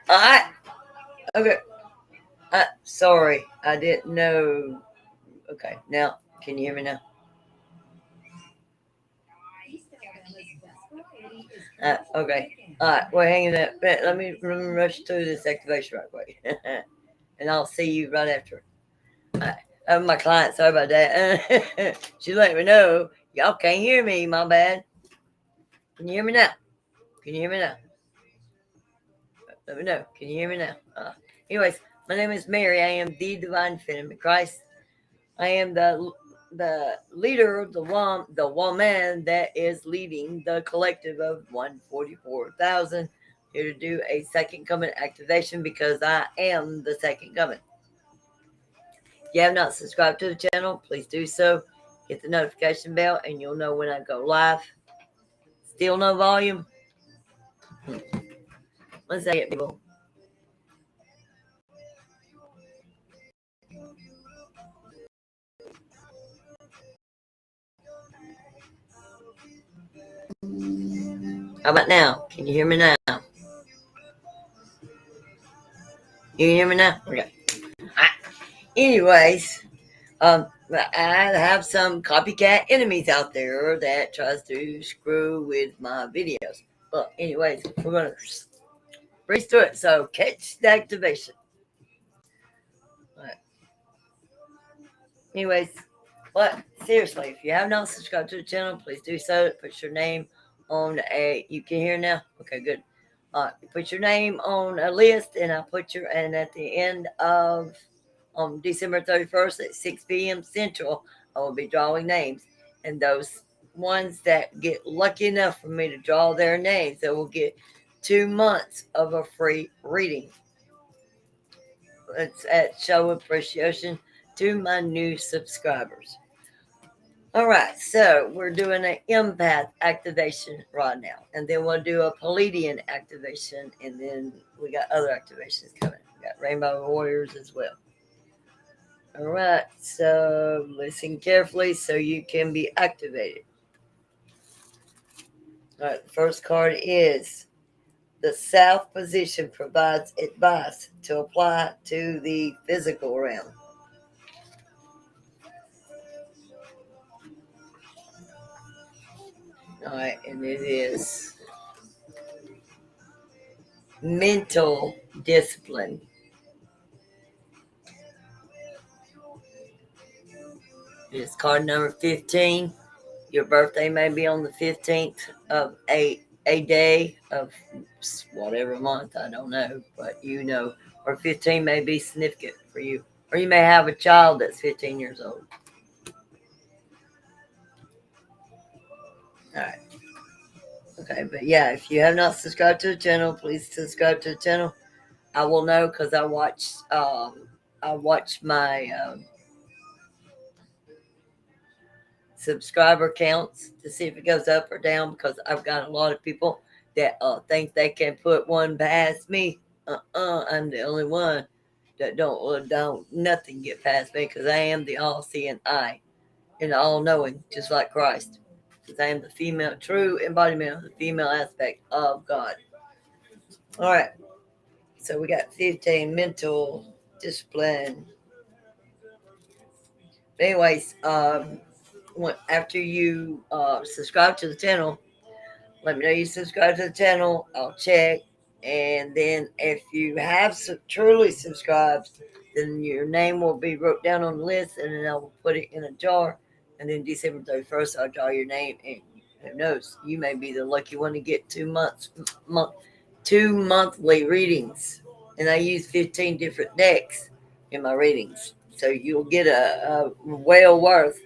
I okay. Sorry, I didn't know. Okay, now can you hear me now? Okay. All right. Well, hang in there. Let me rush through this activation right quick, and I'll see you right after. All right. My client. Sorry about that. She let me know y'all can't hear me. My bad. Can you hear me now? Can you hear me now? Let me know. Can you hear me now? Anyways, my name is Mary. I am the Divine Feminine in Christ. I am the leader, the woman that is leading the collective of 144,000 here to do a second coming activation because I am the second coming. If you have not subscribed to the channel, please do so. Hit the notification bell and you'll know when I go live. Still no volume? Let's say it, people. How about now? Can you hear me now? You can hear me now? Okay. Anyways, I have some copycat enemies out there that tries to screw with my videos. But anyways, we're gonna breeze through it. So catch the activation. Right. Anyways, but seriously, if you have not subscribed to the channel, please do so. Put your name on a. You can hear now. Okay, good. Put your name on a list, and and at the end of December 31st at 6 p.m. Central, I will be drawing names. And those ones that get lucky enough for me to draw their names, they will get 2 months of a free reading. It's at show appreciation to my new subscribers. All right, so we're doing an empath activation right now, and then we'll do a Palladian activation, and then we got other activations coming. We got Rainbow Warriors as well. All right, so listen carefully so you can be activated. All right, the first card is the South position provides advice to apply to the physical realm. All right, and it is mental discipline. It's card number 15. Your birthday may be on the 15th of a day of whatever month, I don't know, but or 15 may be significant for you. Or you may have a child that's 15 years old. All right. Okay, but yeah, if you have not subscribed to the channel, please subscribe to the channel. I will know because I watch my subscriber counts to see if it goes up or down because I've got a lot of people that think they can put one past me. I'm the only one that don't nothing get past me because I am the all-seeing eye and all-knowing, just like Christ. Because I am the female, true embodiment of the female aspect of God. All right, so we got 15 mental discipline. But anyways, after you subscribe to the channel, let me know you subscribe to the channel. I'll check. And then if you have truly subscribed, then your name will be wrote down on the list, and then I will put it in a jar. And then December 31st, I'll draw your name. And who knows, you may be the lucky one to get 2 monthly readings. And I use 15 different decks in my readings. So you'll get a well worth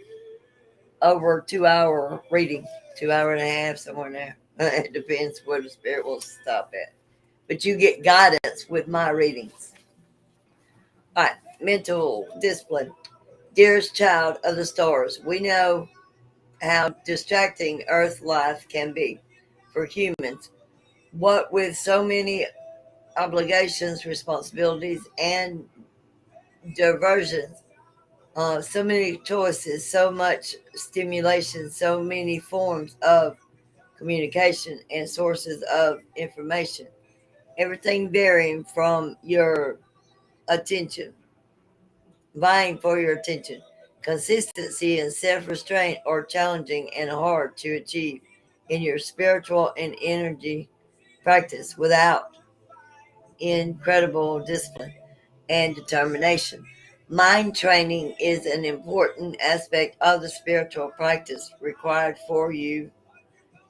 over 2 hour reading, 2 hour and a half, somewhere in there. It depends where the spirit will stop at. But you get guidance with my readings. All right, mental discipline. Dearest child of the stars, we know how distracting Earth life can be for humans. What with so many obligations, responsibilities, and diversions, so many choices, so much stimulation, so many forms of communication and sources of information. everything varying from your attention, vying for your attention. Consistency and self restraint are challenging and hard to achieve in your spiritual and energy practice without incredible discipline and determination. Mind training is an important aspect of the spiritual practice required for you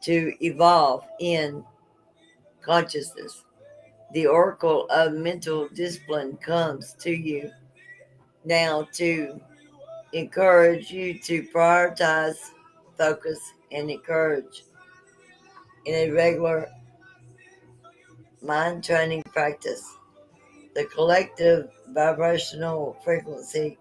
to evolve in consciousness. The oracle of mental discipline comes to you now to encourage you to prioritize, focus, and encourage in a regular mind training practice. The collective vibrational frequency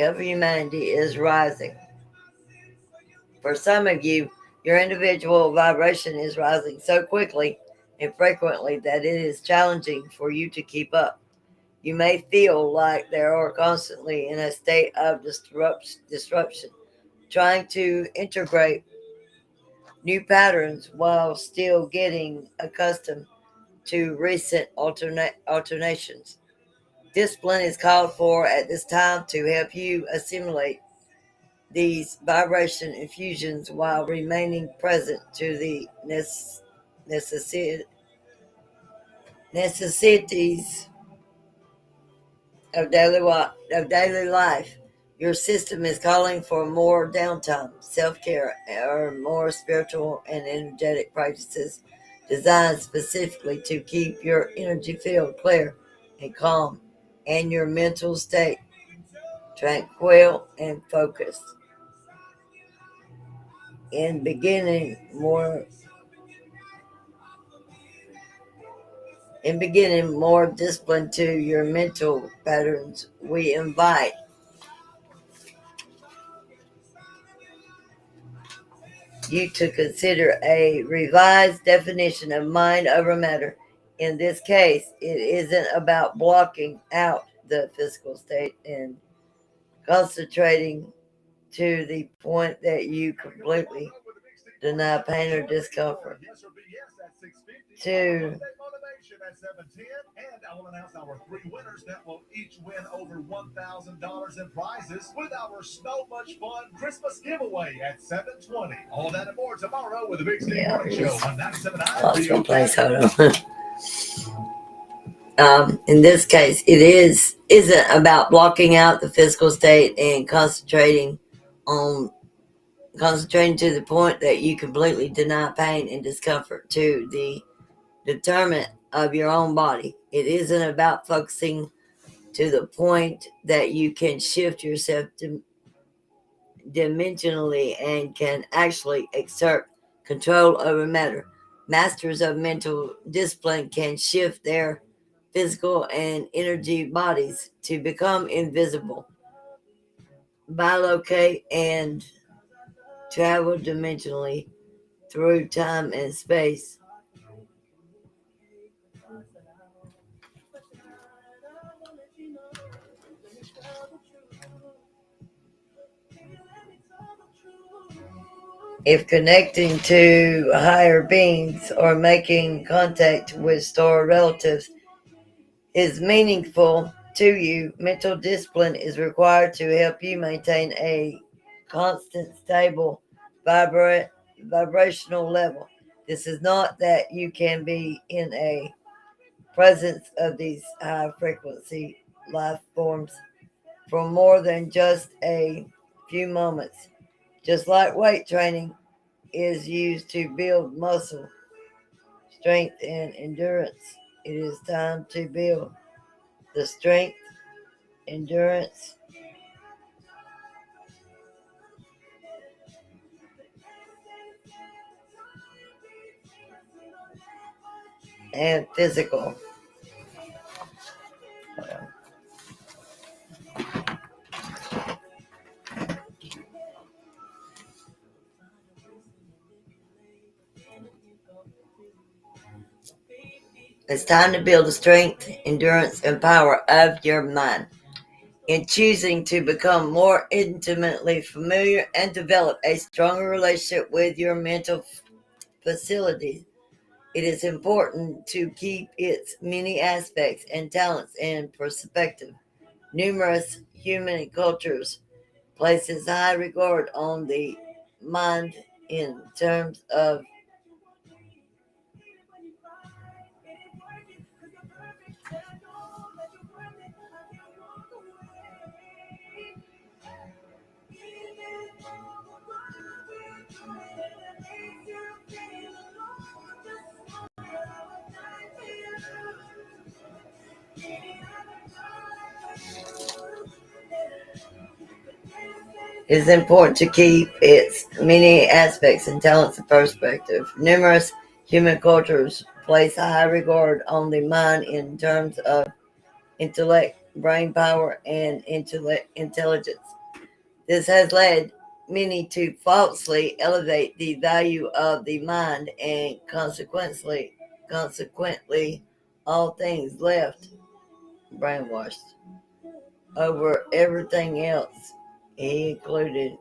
of humanity is rising. For some of you, your individual vibration is rising so quickly and frequently that it is challenging for you to keep up. You may feel like they are constantly in a state of disruption, trying to integrate new patterns while still getting accustomed to recent alternations. Discipline is called for at this time to help you assimilate these vibration infusions while remaining present to the necessities of daily life. Your system is calling for more downtime, self care, or more spiritual and energetic practices designed specifically to keep your energy field clear and calm and your mental state tranquil and focused. In beginning more more discipline to your mental patterns, we invite you to consider a revised definition of mind over matter. In this case, it isn't about blocking out the physical state and concentrating to the point that you completely deny pain or discomfort. To at 7:10, and I will announce our three winners that will each win over $1,000 in prizes with our So Much Fun Christmas giveaway at 7:20. All that and more tomorrow with the Big Steve Morning Show on 97.9. Lost one place, hold on. In this case, it isn't about blocking out the physical state and concentrating to the point that you completely deny pain and discomfort to the determinant of your own body. It isn't about focusing to the point that you can shift yourself dimensionally and can actually exert control over matter. Masters of mental discipline can shift their physical and energy bodies to become invisible, bilocate, and travel dimensionally through time and space. If connecting to higher beings or making contact with stored relatives is meaningful to you, mental discipline is required to help you maintain a constant, stable vibrational level. This is not that you can be in a presence of these high frequency life forms for more than just a few moments. Just like weight training is used to build muscle strength and endurance, it is time to build the strength, endurance, and physical. It's time to build the strength, endurance, and power of your mind. in choosing to become more intimately familiar and develop a stronger relationship with your mental facilities. It is important to keep its many aspects and talents in perspective. Numerous human cultures places high regard on the mind in terms of it is important to keep its many aspects and talents in perspective. Numerous human cultures place high regard on the mind in terms of intellect, brain power, and intelligence. This has led many to falsely elevate the value of the mind and consequently all things left brainwashed over everything else. He included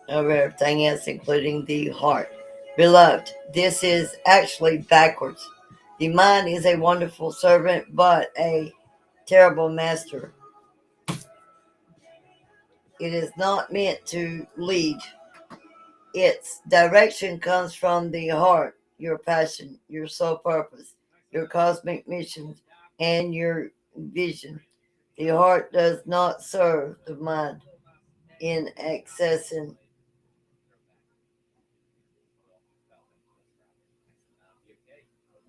over everything else, including the heart. Beloved, this is actually backwards. The mind is a wonderful servant, but a terrible master. It is not meant to lead. Its direction comes from the heart, your passion, your sole purpose, your cosmic mission, and your vision. The heart does not serve the mind in accessing.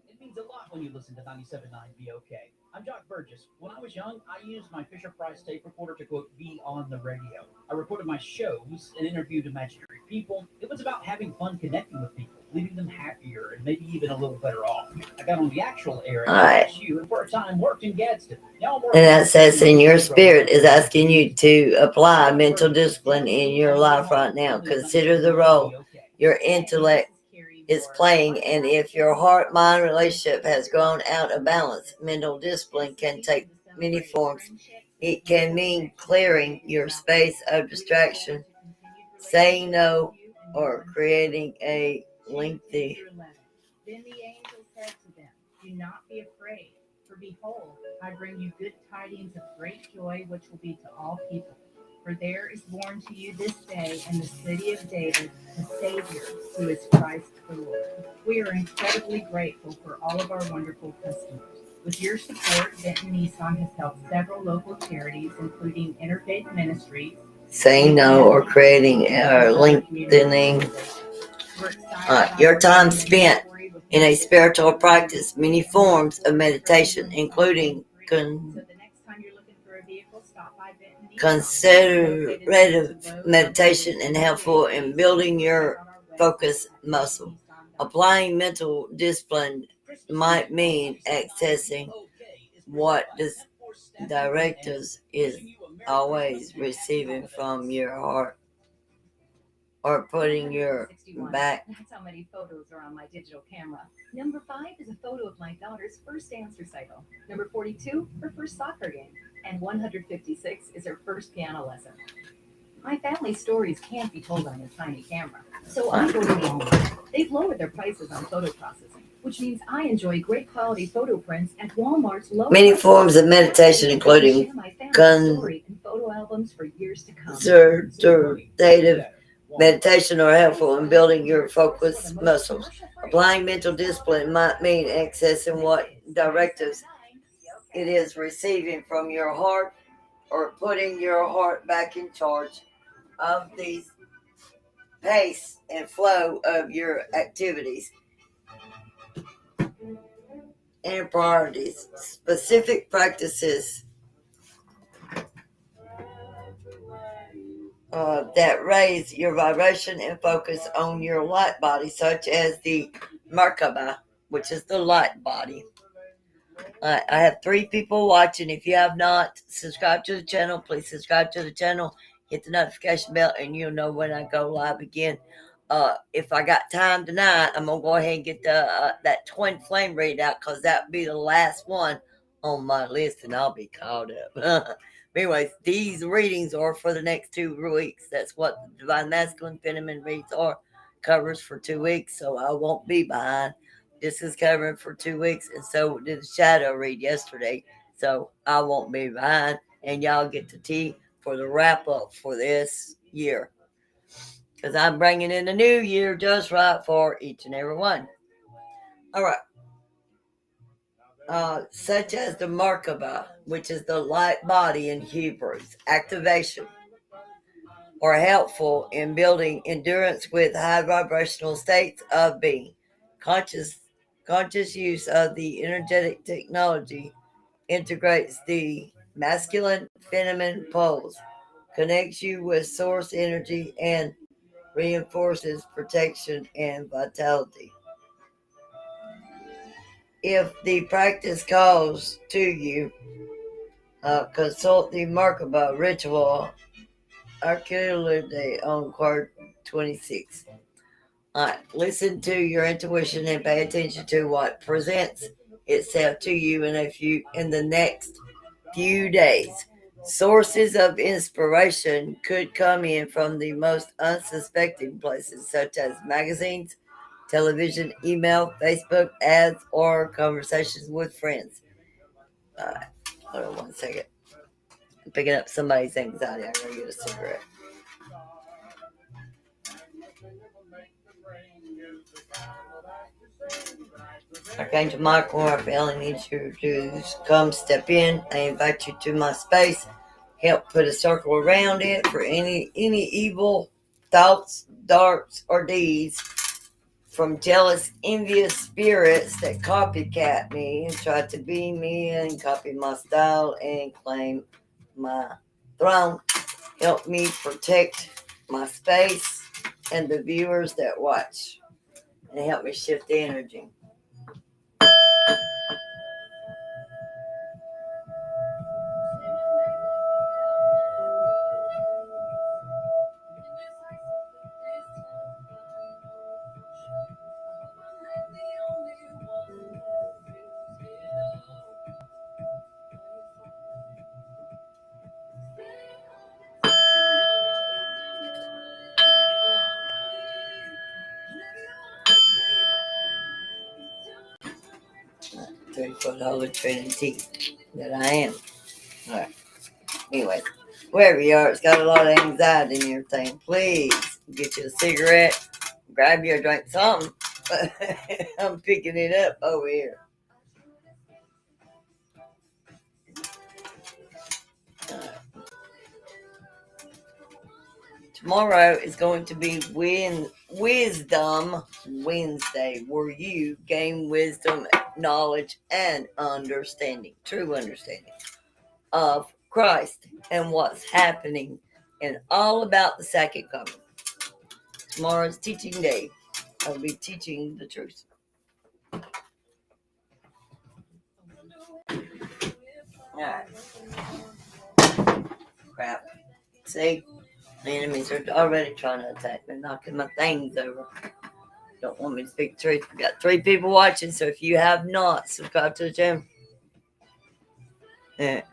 It means a lot when you listen to 97.9 BOK. I'm Jock Burgess. When I was young, I used my Fisher Price tape recorder to quote be on the radio. I recorded my shows and interviewed imaginary people. It was about having fun connecting with people, leaving them happier and maybe even a little better off. I got on the actual air at Alright. FSU and for a time worked in Gadsden. Now I'm And working that at says, in your spirit is Activiations. asking you to apply mental discipline in your life right now. Consider the role your intellect is playing, and if your heart mind relationship has gone out of balance, mental discipline can take many forms. It can mean clearing your space of distraction, saying no, or creating a lengthy. Then the angel said to them, do not be afraid, for behold, I bring you good tidings of great joy, which will be to all people. For there is born to you this day in the city of David a Savior, who is Christ the Lord. We are incredibly grateful for all of our wonderful customers. With your support, Benton Nissan has helped several local charities, including Interfaith Ministries, Saying no or creating or lengthening your time spent in a spiritual practice, many forms of meditation, including conservative meditation, and helpful in building your focus muscle. Applying mental discipline might mean accessing what this directives is always receiving from your heart, or putting your back. That's how many photos are on my digital camera. Number 5 is a photo of my daughter's first dance recital. Number 42, her first soccer game. And 156 is her first piano lesson. My family stories can't be told on a tiny camera. So I go to Walmart. They've lowered their prices on photo processing, which means I enjoy great quality photo prints at Walmart's low Many prices. forms of meditation, including Share my family story and photo albums for years to come. conservative meditation, are helpful in building your focus muscles. Applying mental discipline might mean accessing what directives it is receiving from your heart, or putting your heart back in charge of the pace and flow of your activities and priorities. Specific practices that raise your vibration and focus on your light body, such as the Merkaba, which is the light body. I have 3 people watching. If you have not subscribed to the channel, please subscribe to the channel. Hit the notification bell, and you'll know when I go live again. If I got time tonight, I'm gonna go ahead and get the that twin flame read out because that'll be the last one on my list, and I'll be caught up. Anyways, these readings are for the next 2 weeks. That's what the Divine Masculine Feminine reads are. Covers for 2 weeks, so I won't be behind. This is covering for 2 weeks, and so did the shadow read yesterday. So I won't be behind, and y'all get the tea for the wrap up for this year. Because I'm bringing in the new year just right for each and every one. All right. Such as the Merkaba, which is the light body in Hebrews, activation, are helpful in building endurance with high vibrational states of being. Conscious use of the energetic technology integrates the masculine feminine poles, connects you with source energy, and reinforces protection and vitality. If the practice calls to you, consult the Merkaba ritual archaeology on card 26. Listen to your intuition and pay attention to what presents itself to you in the next few days. Sources of inspiration could come in from the most unsuspecting places, such as magazines, television, email, Facebook ads, or conversations with friends. Hold on 1 second. I'm picking up somebody's anxiety. I'm going to get a cigarette. Archangel Michael, Raphael, I need you to come step in. I invite you to my space. Help put a circle around it for any evil thoughts, darts, or deeds from jealous, envious spirits that copycat me and try to be me and copy my style and claim my throne. Help me protect my space and the viewers that watch, and help me shift the energy. Three-foot Holy Trinity that I am. All right. Anyway, wherever you are, it's got a lot of anxiety and everything. Please get you a cigarette, grab you a drink, something. I'm picking it up over here. Tomorrow is going to be Wisdom Wednesday, where you gain wisdom, knowledge, and understanding, true understanding of Christ and what's happening, and all about the second coming. Tomorrow's teaching day. I'll be teaching the truth. Alright. Crap. See? The enemies are already trying to attack me, knocking my things over. Don't want me to speak the truth. We got 3 people watching, so if you have not subscribed to the channel, if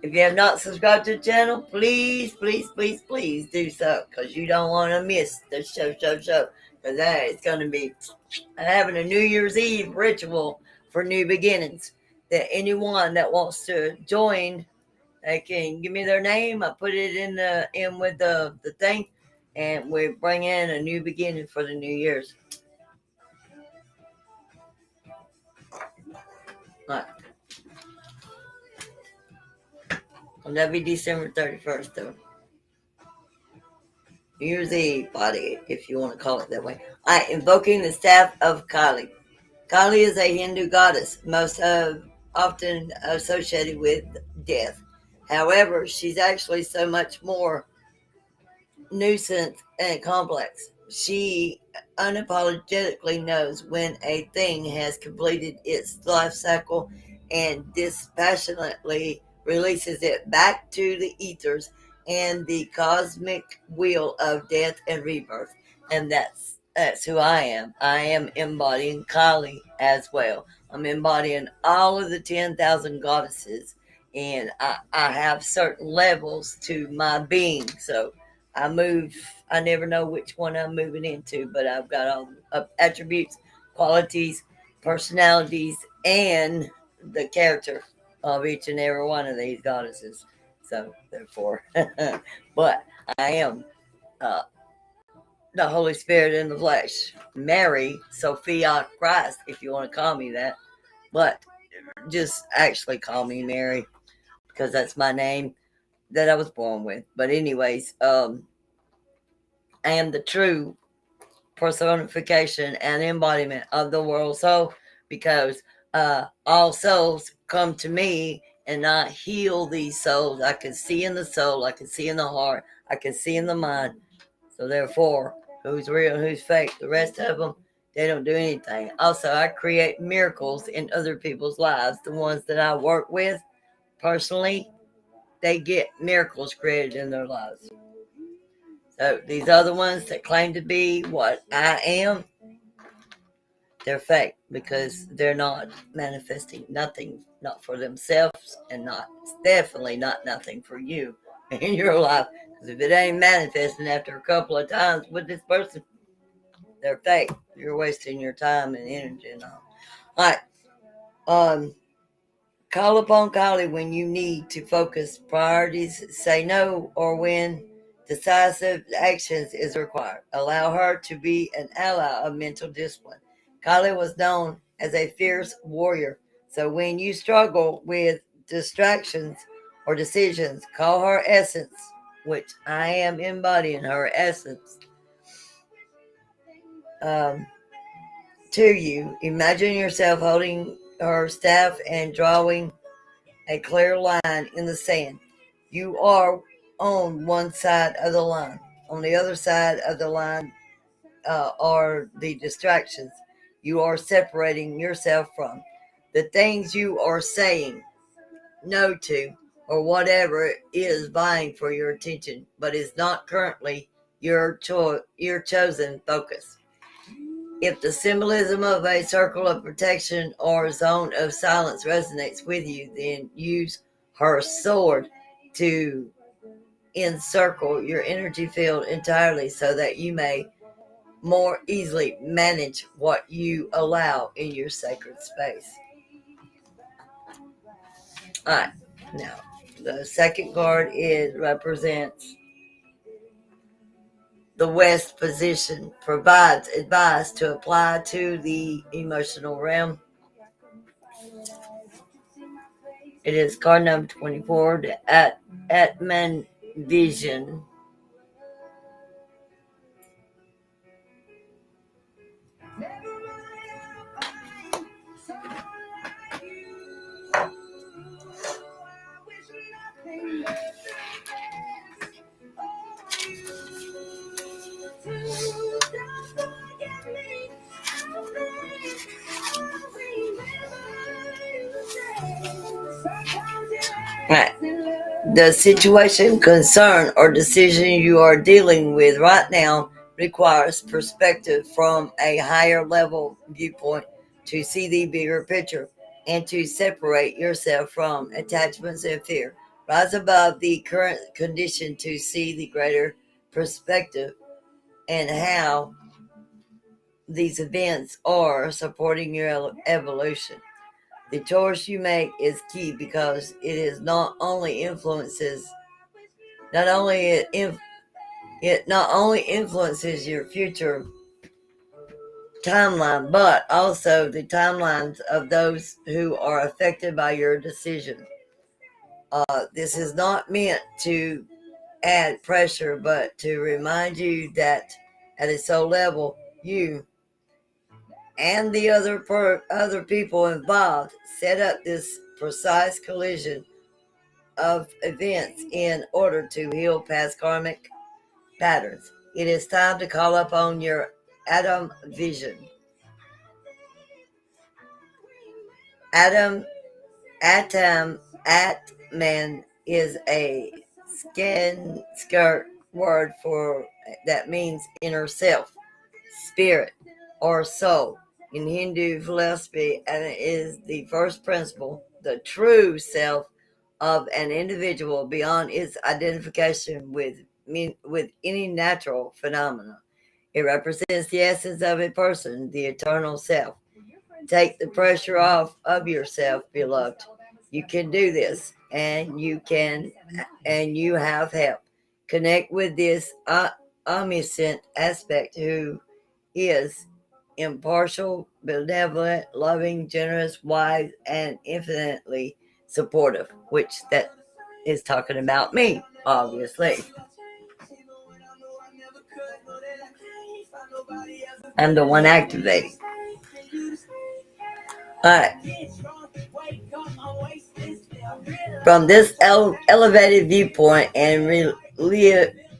you have not subscribed to the channel, please do so, because you don't want to miss the show. Because that is going to be having a New Year's Eve ritual for new beginnings. That anyone that wants to join, they can give me their name. I put it in with the thing, and we bring in a new beginning for the New Year's. All right. Well, that'll be December 31st, though. New Year's Eve body, if you want to call it that way. Invoking the staff of Kali. Kali is a Hindu goddess, most often associated with death. However, she's actually so much more nuisance and complex. She unapologetically knows when a thing has completed its life cycle and dispassionately releases it back to the ethers and the cosmic wheel of death and rebirth. And that's who I am. I am embodying Kali as well. I'm embodying all of the 10,000 goddesses, and I have certain levels to my being. So I move. I never know which one I'm moving into, but I've got all attributes, qualities, personalities, and the character of each and every one of these goddesses. So therefore, but I am uh, the Holy Spirit in the flesh, Mary, Sophia, Christ, if you want to call me that. But just actually call me Mary because that's my name that I was born with. But anyways, I am the true personification and embodiment of the world soul, because all souls come to me and I heal these souls. I can see in the soul, I can see in the heart, I can see in the mind. So therefore, who's real and who's fake? The rest of them, they don't do anything. Also, I create miracles in other people's lives. The ones that I work with personally, they get miracles created in their lives. So these other ones that claim to be what I am, they're fake because they're not manifesting nothing, not for themselves, and not definitely not nothing for you in your life. Because if it ain't manifesting after a couple of times with this person, they're fake. You're wasting your time and energy and all. All right. Call upon Kali when you need to focus priorities, say no, or when decisive actions is required. Allow her to be an ally of mental discipline. Kali was known as a fierce warrior, so when you struggle with distractions or decisions, call her essence, which I am embodying her essence, um, to you. Imagine yourself holding her staff and drawing a clear line in the sand. You are on one side of the line. On the other side of the line are the distractions you are separating yourself from. The things you are saying no to, or whatever is vying for your attention, but is not currently your chosen focus. If the symbolism of a circle of protection or a zone of silence resonates with you, then use her sword to encircle your energy field entirely so that you may more easily manage what you allow in your sacred space. Alright, now the second card represents the West position, provides advice to apply to the emotional realm. It is card number 24, the Atman Vision. Right. The situation, concern, or decision you are dealing with right now requires perspective from a higher level viewpoint to see the bigger picture and to separate yourself from attachments and fear. Rise above the current condition to see the greater perspective and how these events are supporting your evolution. The choice you make is key because it is not only it not only influences your future timeline, but also the timelines of those who are affected by your decision. This is not meant to add pressure, but to remind you that at a soul level, you and the other people involved set up this precise collision of events in order to heal past karmic patterns. It is time to call upon your Atom vision. Atman is a skirt word for that means inner self, spirit, or soul. In Hindu philosophy, and it is the first principle, the true self of an individual beyond its identification with any natural phenomena. It represents the essence of a person, the eternal self. Take the pressure off of yourself, beloved. You can do this, and you have help. Connect with this omniscient aspect who is impartial, benevolent, loving, generous, wise, and infinitely supportive, which that is talking about me, obviously. I'm the one activating. Alright. From this elevated viewpoint and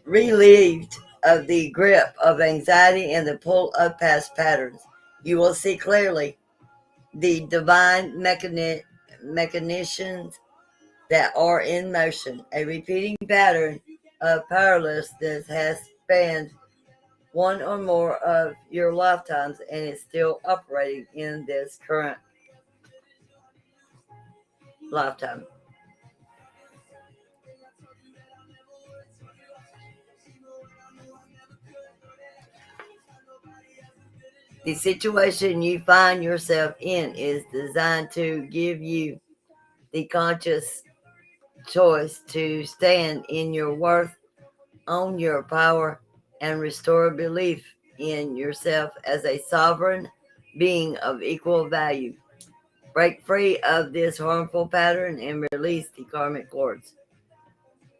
relieved of the grip of anxiety and the pull of past patterns, you will see clearly the divine mechanisms that are in motion. A repeating pattern of powerlessness has spanned one or more of your lifetimes and is still operating in this current lifetime. The situation you find yourself in is designed to give you the conscious choice to stand in your worth, own your power, and restore belief in yourself as a sovereign being of equal value. Break free of this harmful pattern and release the karmic cords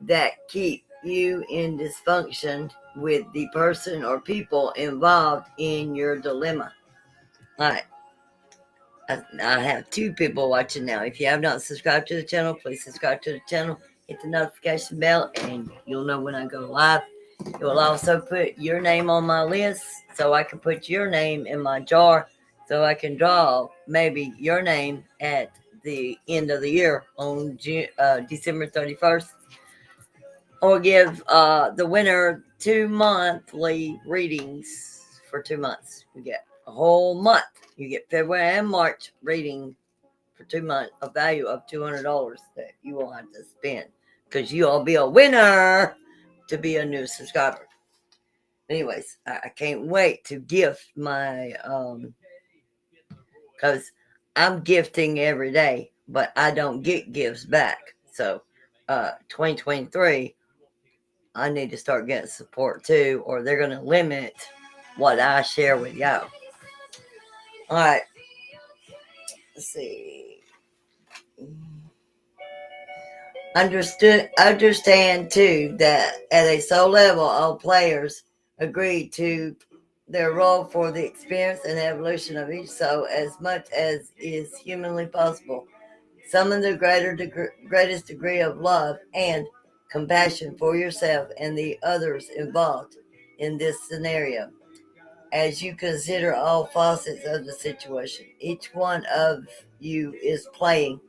that keep you in dysfunction with the person or people involved in your dilemma. All right. I have 2 people watching now. If you have not subscribed to the channel, please subscribe to the channel. Hit the notification bell and you'll know when I go live. It will also put your name on my list so I can put your name in my jar so I can draw maybe your name at the end of the year on December 31st. Or give the winner 2 monthly readings for 2 months. You get a whole month. You get February and March reading for 2 months, a value of $200 that you will have to spend because you'll be a winner to be a new subscriber. Anyways, I can't wait to gift my because I'm gifting every day, but I don't get gifts back. So 2023, I need to start getting support too, or they're going to limit what I share with y'all. All right. Let's see. Understand too that at a soul level, all players agree to their role for the experience and evolution of each soul as much as is humanly possible. Summon the greatest degree of love and compassion for yourself and the others involved in this scenario. As you consider all facets of the situation, each one of you is playing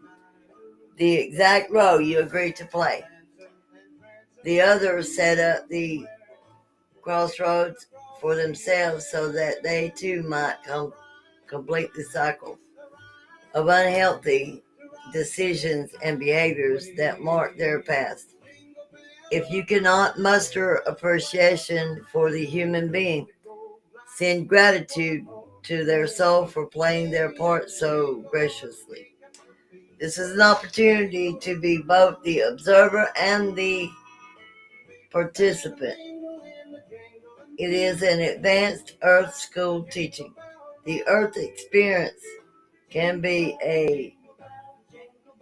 the exact role you agreed to play. The others set up the crossroads for themselves so that they too might complete the cycle of unhealthy decisions and behaviors that mark their past. If you cannot muster appreciation for the human being, send gratitude to their soul for playing their part so graciously. This is an opportunity to be both the observer and the participant. It is an advanced Earth school teaching. The Earth experience can be a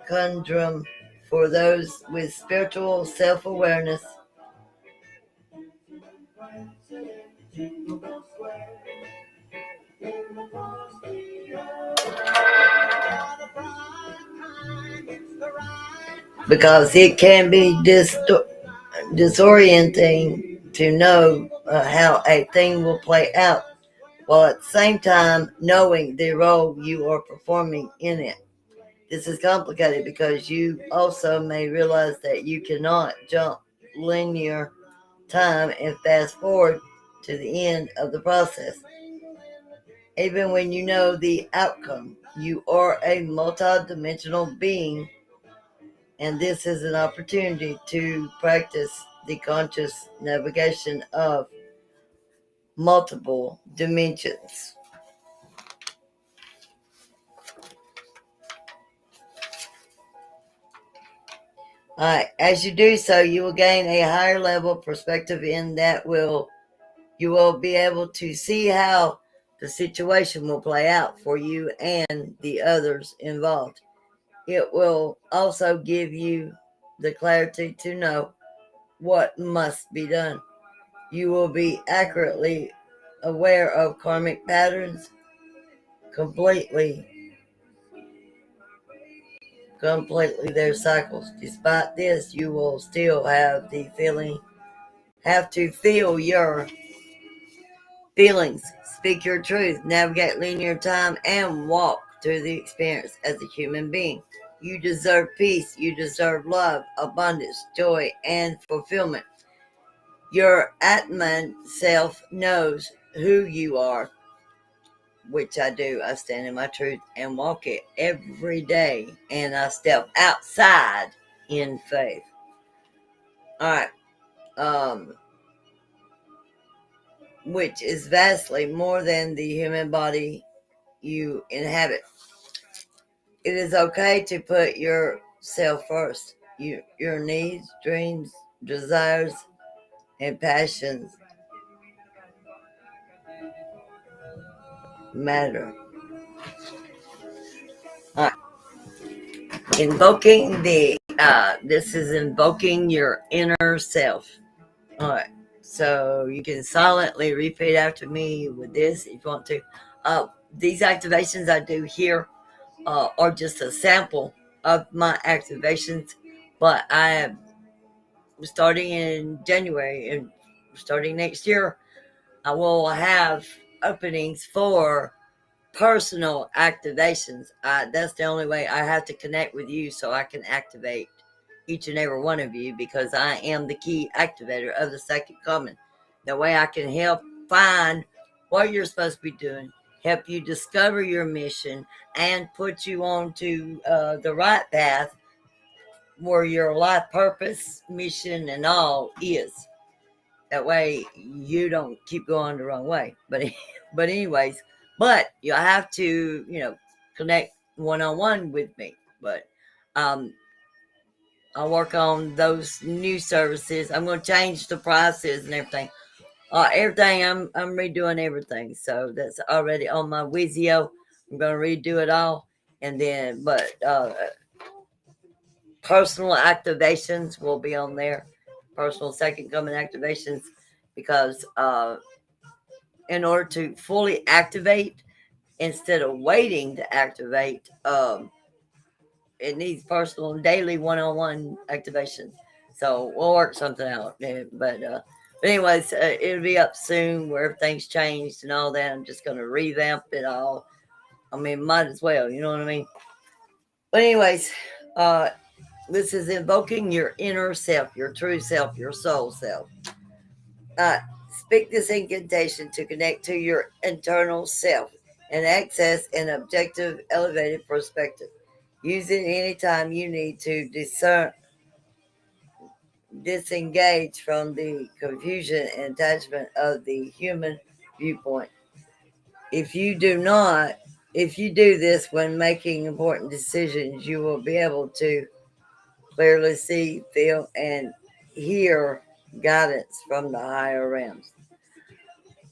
conundrum for those with spiritual self-awareness. Because it can be disorienting to know how a thing will play out, while at the same time knowing the role you are performing in it. This is complicated because you also may realize that you cannot jump linear time and fast forward to the end of the process. Even when you know the outcome, you are a multidimensional being, and this is an opportunity to practice the conscious navigation of multiple dimensions. Alright, as you do so, you will gain a higher level perspective in that will you will be able to see how the situation will play out for you and the others involved. It will also give you the clarity to know what must be done. You will be accurately aware of karmic patterns, completely completely their cycles. Despite this, you will still have to feel your feelings, speak your truth, navigate linear time, and walk through the experience as a human being. You deserve peace, you deserve love, abundance, joy, and fulfillment. Your Atman self knows who you are, which I do. I stand in my truth and walk it every day, and I step outside in faith. All right. Which is vastly more than the human body you inhabit. It is okay to put yourself first. Your needs, dreams, desires, and passions matter. All right. Invoking this is invoking your inner self. All right. So you can silently repeat after me with this if you want to. These activations I do here are just a sample of my activations, but I am starting in January and starting next year, I will have openings for personal activations. That's the only way. I have to connect with you so I can activate each and every one of you, because I am the key activator of the second common. That way I can help find what you're supposed to be doing, help you discover your mission, and put you on to the right path where your life purpose, mission, and all is. That way you don't keep going the wrong way. But anyways, but you have to, connect one on one with me. But um, I'll work on those new services. I'm going to change the prices and everything. Everything I'm redoing everything. So that's already on my Wizio. I'm going to redo it all, and then personal activations will be on there. Personal second coming activations, because in order to fully activate, instead of waiting to activate, it needs personal and daily one-on-one activations. So we'll work something out. But anyways, it'll be up soon where everything's changed and all that. I'm just going to revamp it all. I mean, might as well, you know what I mean? But anyways, uh, this is invoking your inner self, your true self, your soul self. Uh, Speak this incantation to connect to your internal self and access an objective, elevated perspective. Use it anytime you need to disengage from the confusion and attachment of the human viewpoint. If you do not, if you do this when making important decisions, you will be able to clearly see, feel, and hear guidance from the higher realms.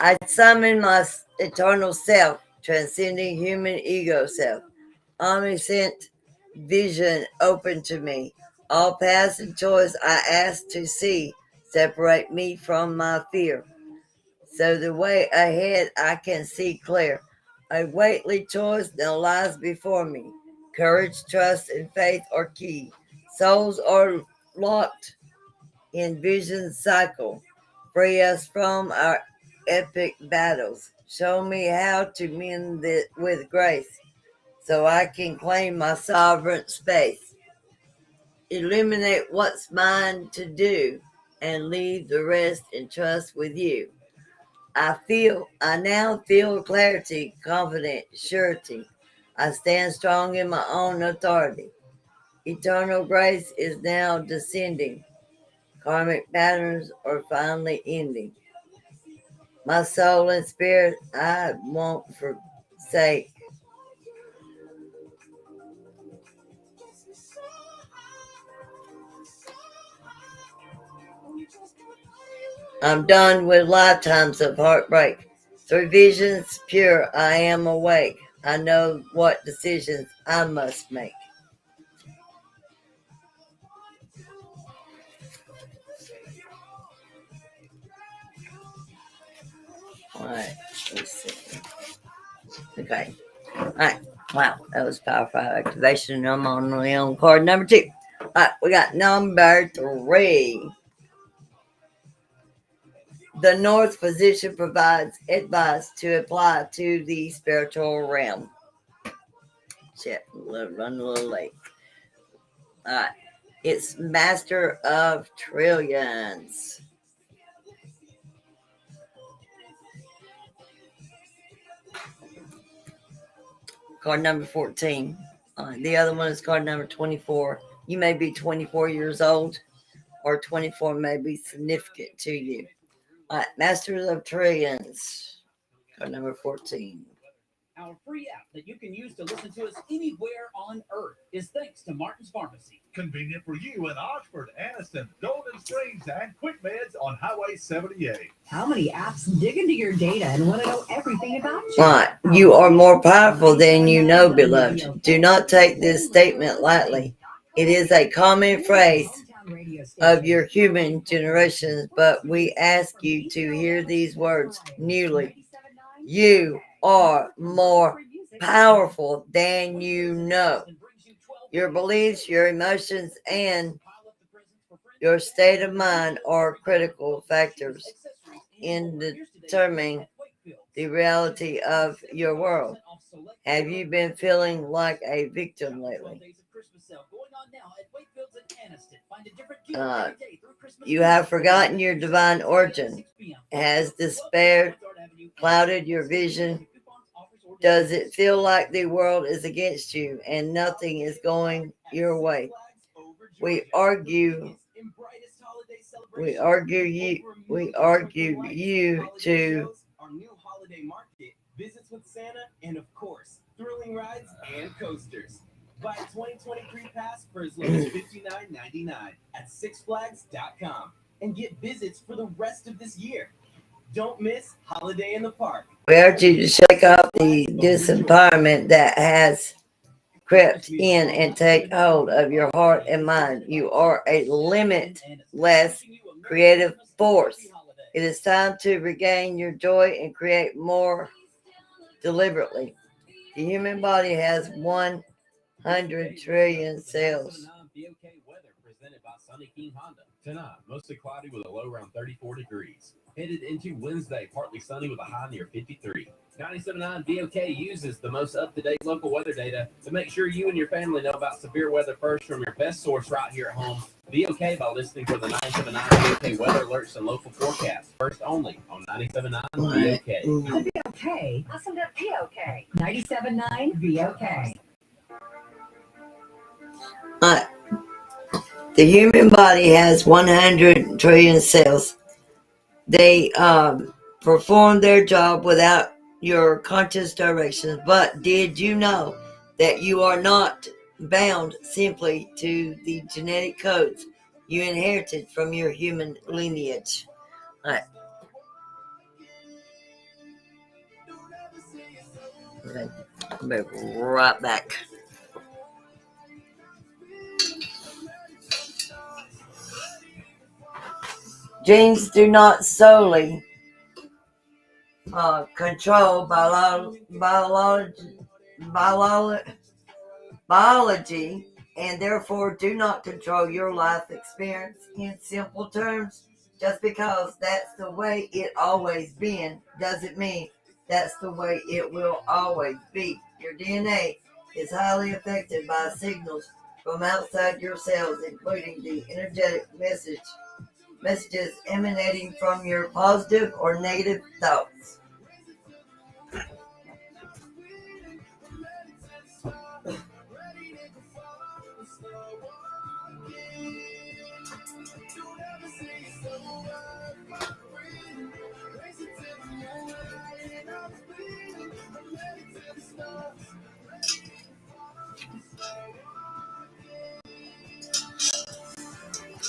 I summon my eternal self, transcending human ego self, omniscient vision open to me. All paths and choice I ask to see separate me from my fear. So the way ahead I can see clear. A weighty choice now lies before me. Courage, trust, and faith are key. Souls are locked in vision cycle. Free us from our epic battles. Show me how to mend it with grace so I can claim my sovereign space. Eliminate what's mine to do and leave the rest in trust with you. I now feel clarity, confidence, surety. I stand strong in my own authority. Eternal grace is now descending. Karmic patterns are finally ending. My soul and spirit I won't forsake. I'm done with lifetimes of heartbreak. Through visions pure, I am awake. I know what decisions I must make. All right, let's see. Okay. All right. Wow, that was powerful activation. I'm on card number 2. All right, we got number 3. The North position provides advice to apply to the spiritual realm. Shit, run a little late. All right. It's Master of Trillions. Card number 14. The other one is card number 24. You may be 24 years old, or 24 may be significant to you. All right, Masters of Trillions. Card number 14. Our free app that you can use to listen to us anywhere on Earth is thanks to Martin's Pharmacy. Convenient for you in Oxford, Anniston, Golden Springs, and Quick Meds on Highway 78. How many apps dig into your data and want to know everything about you? All right, you are more powerful than you know, beloved. Do not take this statement lightly. It is a common phrase of your human generations, but we ask you to hear these words newly. You are more powerful than you know. Your beliefs, your emotions, and your state of mind are critical factors in determining the reality of your world. Have you been feeling like a victim lately? You have forgotten your divine origin. Has despair clouded your vision? Does it feel like the world is against you and nothing is going your way? We argue you to our new holiday market, visits with Santa, and of course, thrilling rides and coasters. Buy a 2023 pass for as low as $59.99 at sixflags.com and get visits for the rest of this year. Don't miss Holiday in the Park. We urge you to shake off the disempowerment that has crept in and take hold of your heart and mind. You are a limitless creative force. It is time to regain your joy and create more deliberately. The human body has 100 trillion cells. Presented by Sunny King Honda. Tonight, mostly cloudy with a low around 34 degrees. Headed into Wednesday, partly sunny with a high near 53. 97.9 VOK uses the most up-to-date local weather data to make sure you and your family know about severe weather first from your best source right here at home. VOK by listening for the 97.9 VOK weather alerts and local forecasts. First only on 97.9 VOK. VOK. Listen to VOK. 97.9 VOK. The human body has 100 trillion cells. They perform their job without your conscious directions. But did you know that you are not bound simply to the genetic codes you inherited from your human lineage? All right. Okay. I'll be right back. Genes do not solely control biology and therefore do not control your life experience. In simple terms, Just because that's the way it always been doesn't mean that's the way it will always be. Your DNA is highly affected by signals from outside your cells, including the energetic messages emanating from your positive or negative thoughts.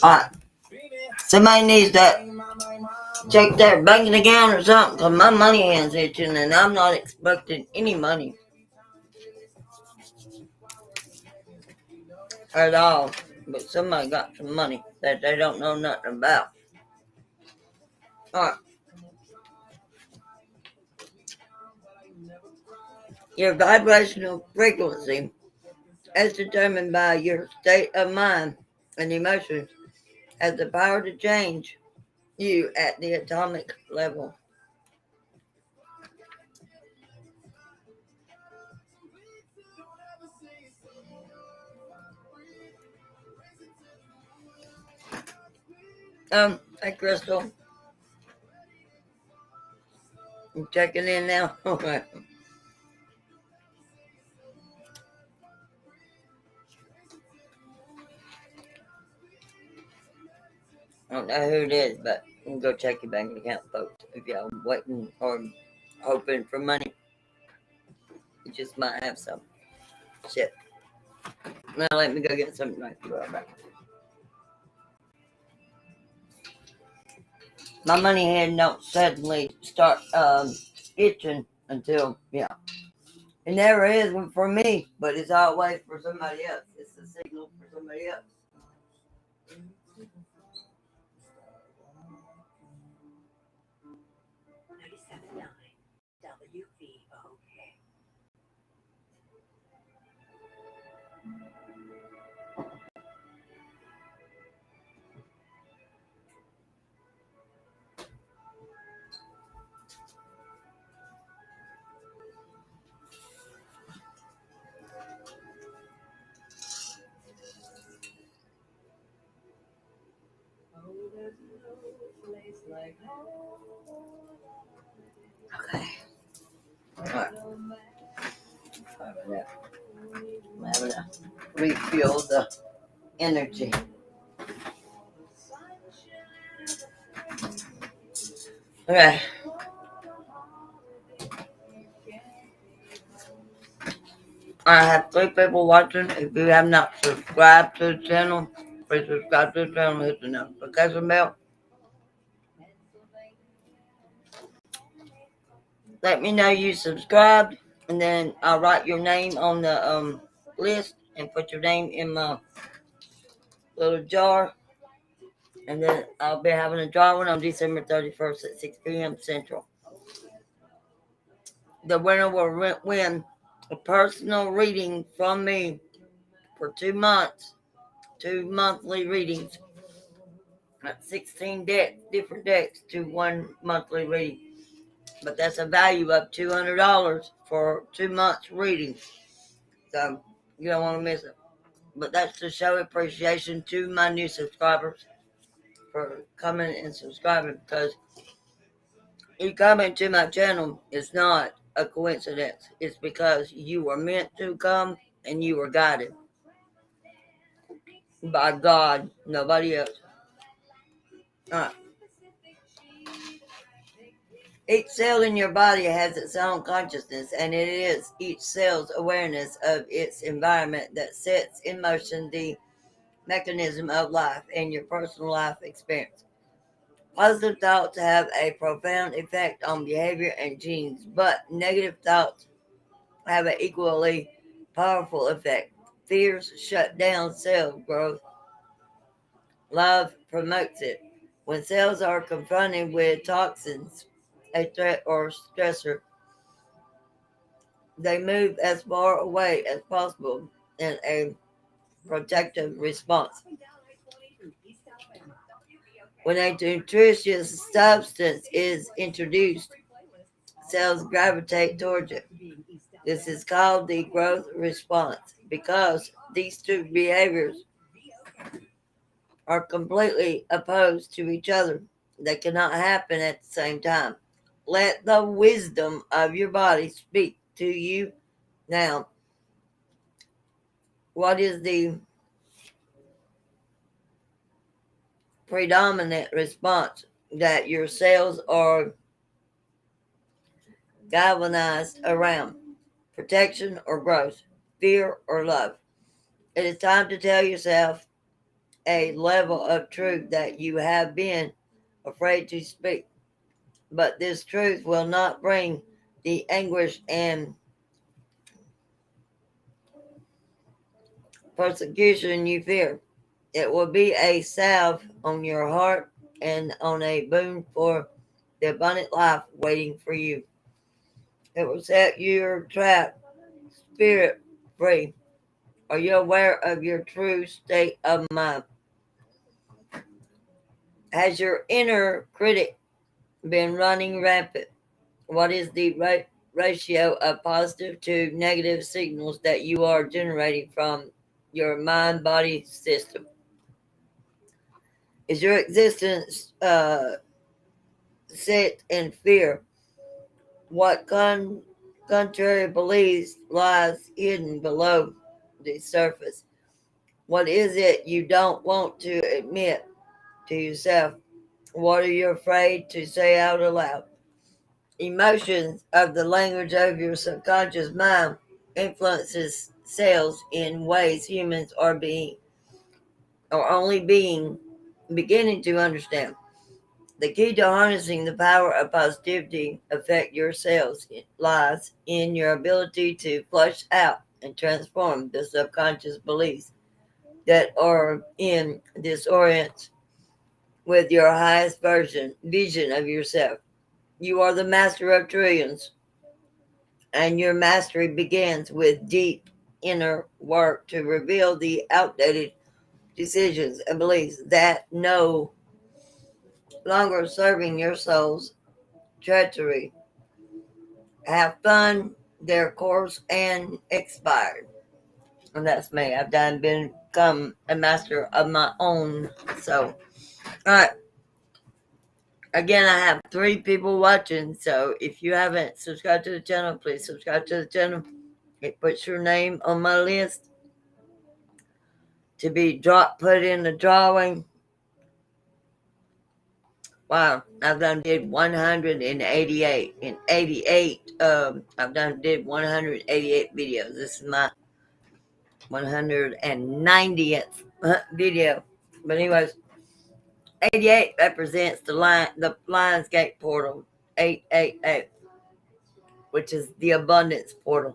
Alright, somebody needs to check their banking account or something because my money hand's itching and I'm not expecting any money at all. But somebody got some money that they don't know nothing about. Alright. Your vibrational frequency as determined by your state of mind and emotions has the power to change you at the atomic level. Hey Crystal, I'm checking in now. Okay. I don't know who it is, but you can go check your bank account, folks. If y'all waiting or hoping for money, you just might have some. Shit. Now let me go get something right to right back. My money hand don't suddenly start itching until it never is for me, but it's always for somebody else. It's a signal for somebody else. 97.9 WVOK. Okay. Alright. I'm having to refuel the energy. Okay. I have 3 people watching. If you have not subscribed to the channel, please subscribe to the channel and hit the notification bell. Let me know you subscribed, and then I'll write your name on the list and put your name in my little jar. And then I'll be having a drawing on December 31st at 6 p.m. Central. The winner will win a personal reading from me for 2 months, 2 monthly readings. 16 decks, different decks to 1 monthly reading. But that's a value of $200 for 2 months reading. So you don't want to miss it. But that's to show appreciation to my new subscribers for coming and subscribing, because you coming to my channel is not a coincidence. It's because you were meant to come and you were guided by God, nobody else. Alright. Each cell in your body has its own consciousness, and it is each cell's awareness of its environment that sets in motion the mechanism of life and your personal life experience. Positive thoughts have a profound effect on behavior and genes, but negative thoughts have an equally powerful effect. Fears shut down cell growth. Love promotes it. When cells are confronted with toxins, a threat, or stressor, they move as far away as possible in a protective response. When a nutritious substance is introduced, cells gravitate towards it. This is called the growth response. Because these two behaviors are completely opposed to each other, they cannot happen at the same time. Let the wisdom of your body speak to you now. What is the predominant response that your cells are galvanized around? Protection or growth? Fear or love? It is time to tell yourself a level of truth that you have been afraid to speak. But this truth will not bring the anguish and persecution you fear. It will be a salve on your heart and on a boon for the abundant life waiting for you. It will set your trap spirit free. Are you aware of your true state of mind? Has your inner critic been running rampant? What is the ratio of positive to negative signals that you are generating from your mind body system? Is your existence set in fear? What contrary beliefs lies hidden below the surface? What is it you don't want to admit to yourself? What are you afraid to say out aloud? Emotions of the language of your subconscious mind influences cells in ways humans are only beginning to understand. The key to harnessing the power of positivity affect your cells lies in your ability to flush out and transform the subconscious beliefs that are in disarray with your highest vision of yourself. You are the master of trillions, and your mastery begins with deep inner work to reveal the outdated decisions and beliefs that no longer serving your soul's treachery have fun their course and expired. And that's me. I've become a master of my own soul. All right. Again, I have 3 people watching, so if you haven't subscribed to the channel, please subscribe to the channel. It puts your name on my list to be put in the drawing. Wow, did 188 in 88. Did 188 videos. This is my 190th video. But anyways, 88 represents the Lionsgate portal 888, which is the abundance portal.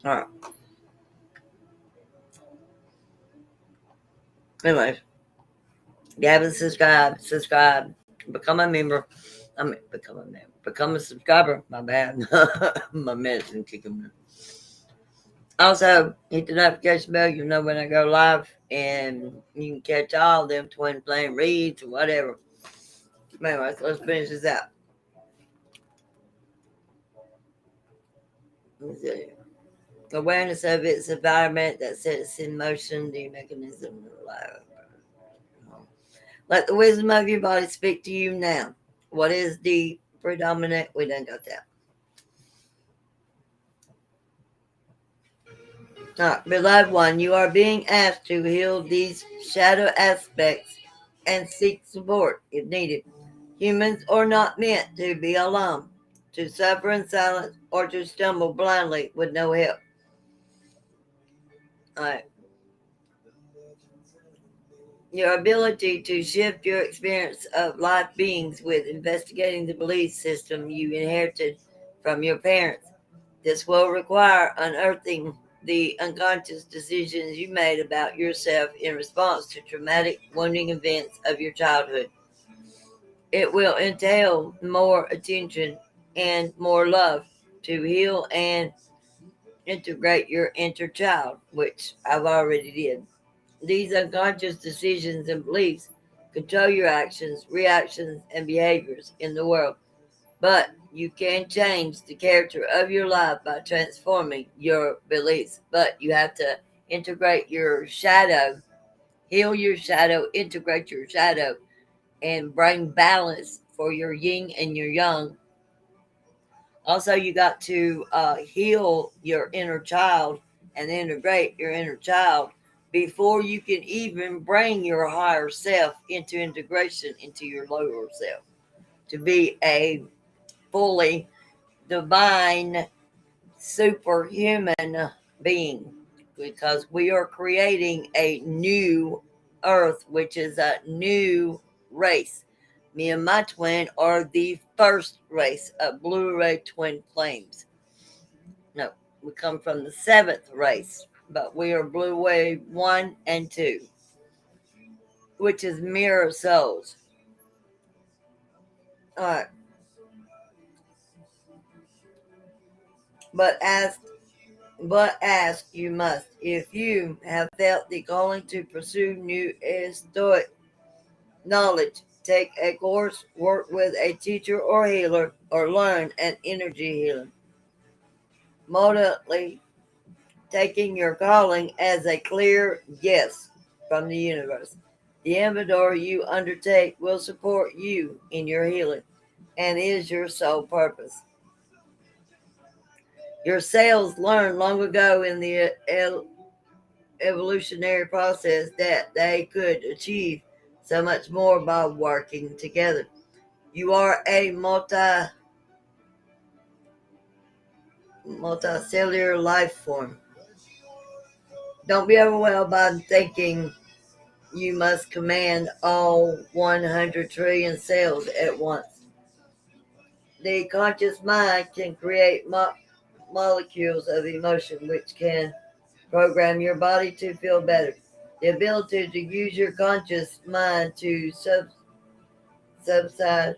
All right. Anyways, if you haven't subscribe, become a member. Become a subscriber. My bad. My medicine kicking me. Also, hit the notification bell. You know when I go live, and you can catch all them twin flame reads or whatever. Anyways, let's finish this out. Let's see. Awareness of its environment that sets in motion the mechanism of life. Let the wisdom of your body speak to you now. What is the predominant? We done got that. Beloved one, you are being asked to heal these shadow aspects and seek support if needed. Humans are not meant to be alone, to suffer in silence, or to stumble blindly with no help. All right. Your ability to shift your experience of life beings with investigating the belief system you inherited from your parents. This will require unearthing the unconscious decisions you made about yourself in response to traumatic, wounding events of your childhood. It will entail more attention and more love to heal and integrate your inner child, which I've already did. These unconscious decisions and beliefs control your actions, reactions, and behaviors in the world. But you can change the character of your life by transforming your beliefs. But you have to integrate your shadow, heal your shadow, integrate your shadow, and bring balance for your yin and your yang. Also, you got to heal your inner child and integrate your inner child before you can even bring your higher self into integration into your lower self to be a fully divine superhuman being, because we are creating a new earth, which is a new race. Me and my twin are the first race of blue ray twin flames. No, we come from the seventh race, but we are blue ray 1 and 2, which is mirror souls. All right. But ask you must, if you have felt the calling to pursue new historic knowledge, take a course, work with a teacher or healer, or learn an energy healing. Moderately taking your calling as a clear yes from the universe. The inventory you undertake will support you in your healing and is your sole purpose. Your cells learned long ago in the evolutionary process that they could achieve so much more by working together. You are a multicellular life form. Don't be overwhelmed by thinking you must command all 100 trillion cells at once. The conscious mind can create molecules of emotion which can program your body to feel better. The ability to use your conscious mind to subside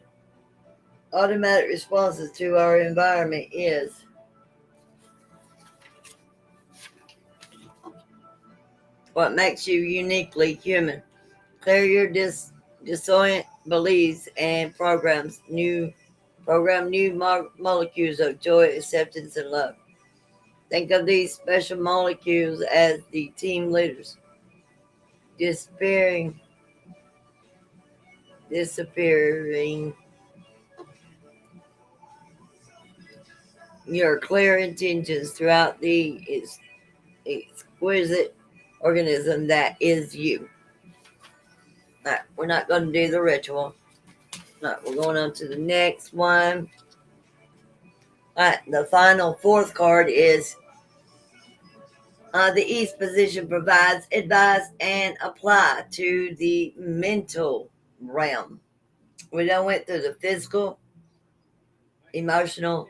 automatic responses to our environment is what makes you uniquely human. Clear your dissonant beliefs and program new molecules of joy, acceptance, and love. Think of these special molecules as the team leaders, disappearing your clear intentions throughout the exquisite organism that is you. All right, we're not going to do the ritual. All right, we're going on to the next one. All right, the final fourth card is the East position provides advice and apply to the mental realm. We done went through the physical, emotional,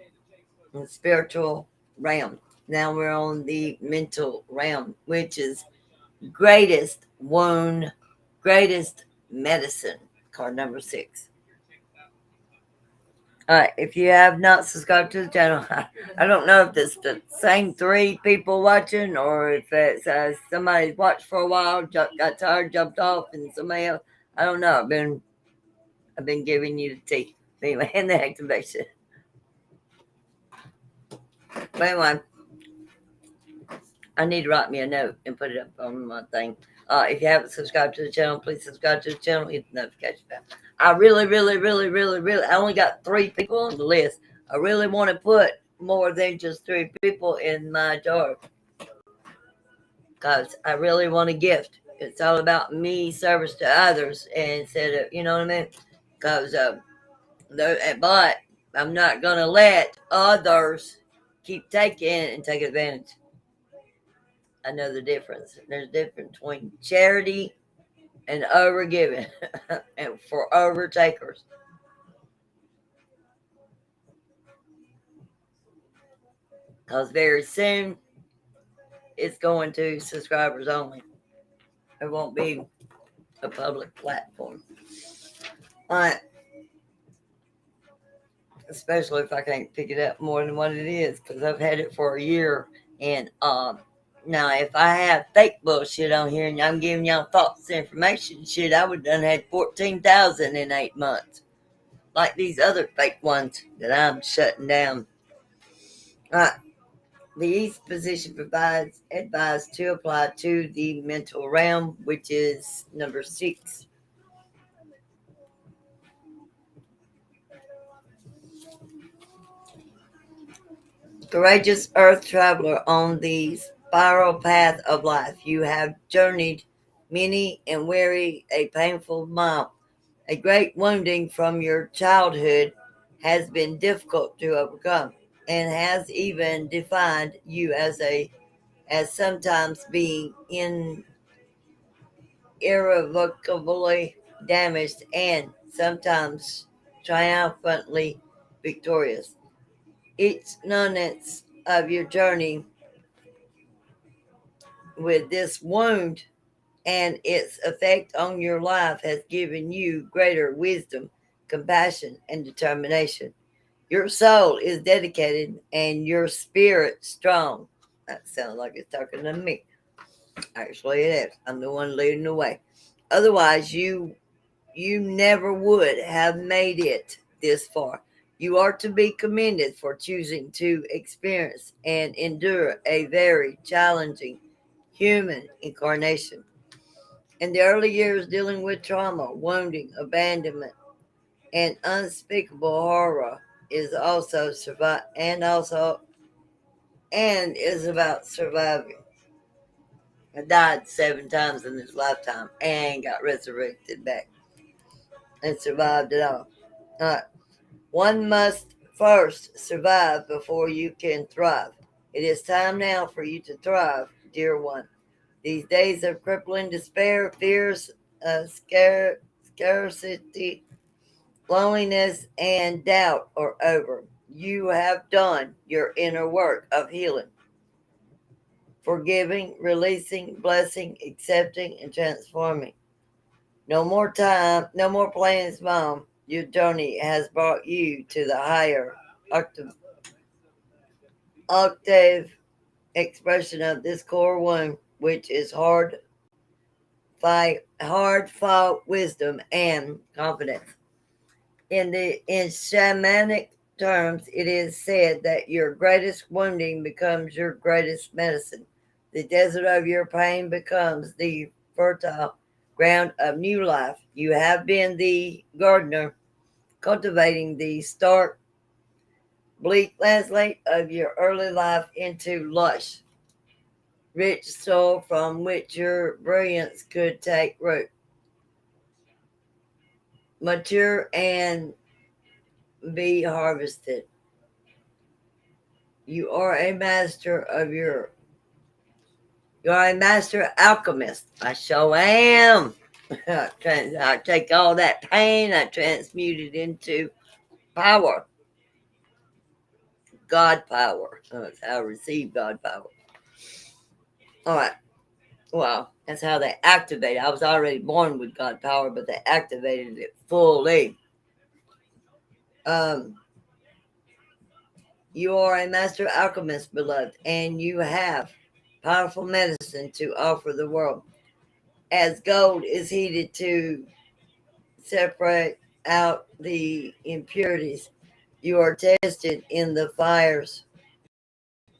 and spiritual realm. Now we're on the mental realm, which is greatest wound, greatest medicine. Card number 6. All right, if you have not subscribed to the channel, I don't know if it's the same 3 people watching or if it's somebody watched for a while, got tired, jumped off, and somebody else. I don't know. I've been giving you the tea. Anyway, and the activation. But anyway, I need to write me a note and put it up on my thing. If you haven't subscribed to the channel, please subscribe to the channel. Hit the notification bell. I really, I only got 3 people on the list. I really want to put more than just 3 people in my jar because I really want to gift. It's all about me, service to others, and instead of, you know what I mean? Because, but I'm not going to let others keep taking and take advantage. I know the difference. There's a difference between charity and overgiving and for overtakers. Because very soon it's going to subscribers only. It won't be a public platform. All right. Especially if I can't pick it up more than what it is, because I've had it for a year And now if I have fake bullshit on here and I'm giving y'all false information, shit, I would done had 14,000 in 8 months, like these other fake ones that I'm shutting down. Alright, the East position provides advice to apply to the mental realm, which is number 6. Courageous earth traveler on the spiral path of life, you have journeyed many and weary a painful mile. A great wounding from your childhood has been difficult to overcome and has even defined you as sometimes being irrevocably damaged and sometimes triumphantly victorious. Each nuance of your journey with this wound and its effect on your life has given you greater wisdom, compassion, and determination. Your soul is dedicated and your spirit strong. That sounds like it's talking to me. Actually, it is. I'm the one leading the way. Otherwise, you never would have made it this far. You are to be commended for choosing to experience and endure a very challenging human incarnation. In the early years, dealing with trauma, wounding, abandonment, and unspeakable horror is also survive and is about surviving. I died 7 times in this lifetime and got resurrected back and survived it all. Alright. One must first survive before you can thrive. It is time now for you to thrive, dear one. These days of crippling despair, fears, scarcity, loneliness, and doubt are over. You have done your inner work of healing, forgiving, releasing, blessing, accepting, and transforming. No more time, no more playing small. Your journey has brought you to the higher octave expression of this core one, which is hard fought wisdom and confidence. In shamanic terms, it is said that your greatest wounding becomes your greatest medicine. The desert of your pain becomes the fertile ground of new life. You have been the gardener cultivating the stark, bleak landscape of your early life into lush, rich soil from which your brilliance could take root, mature, and be harvested. You are a master of your. You are a master alchemist. I sure am. I take all that pain, I transmute it into power, God power. That's how I receive God power. All right. Well, that's how they activate it. I was already born with God power, but they activated it fully. Um, you are a master alchemist, beloved, and you have powerful medicine to offer the world. As gold is heated to separate out the impurities, you are tested in the fires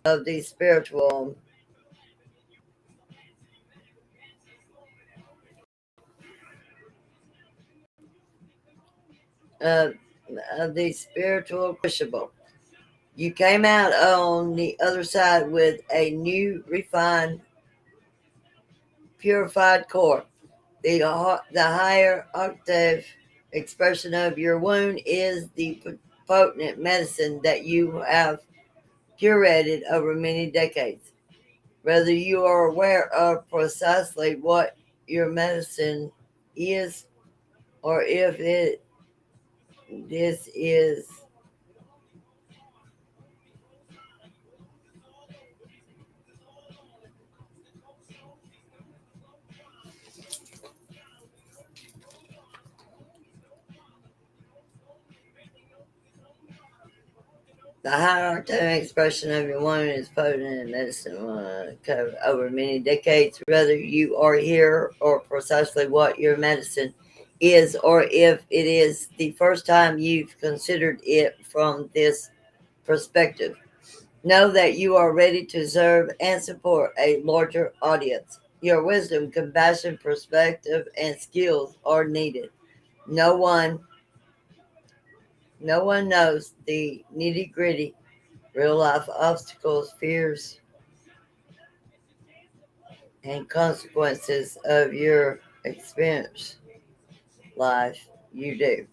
of the spiritual uh, of the spiritual crucible. You came out on the other side with a new, refined, purified core. The higher octave expression of your wound is the potent medicine that you have curated over many decades. Whether you are aware of precisely what your medicine is, or if this is The hierarchy and expression of your woman is potent in medicine covered over many decades, whether you are here or precisely what your medicine is, or if it is the first time you've considered it from this perspective. Know that you are ready to serve and support a larger audience. Your wisdom, compassion, perspective, and skills are needed. No one, no one knows the nitty gritty, real life obstacles, fears, and consequences of your experience life. You do.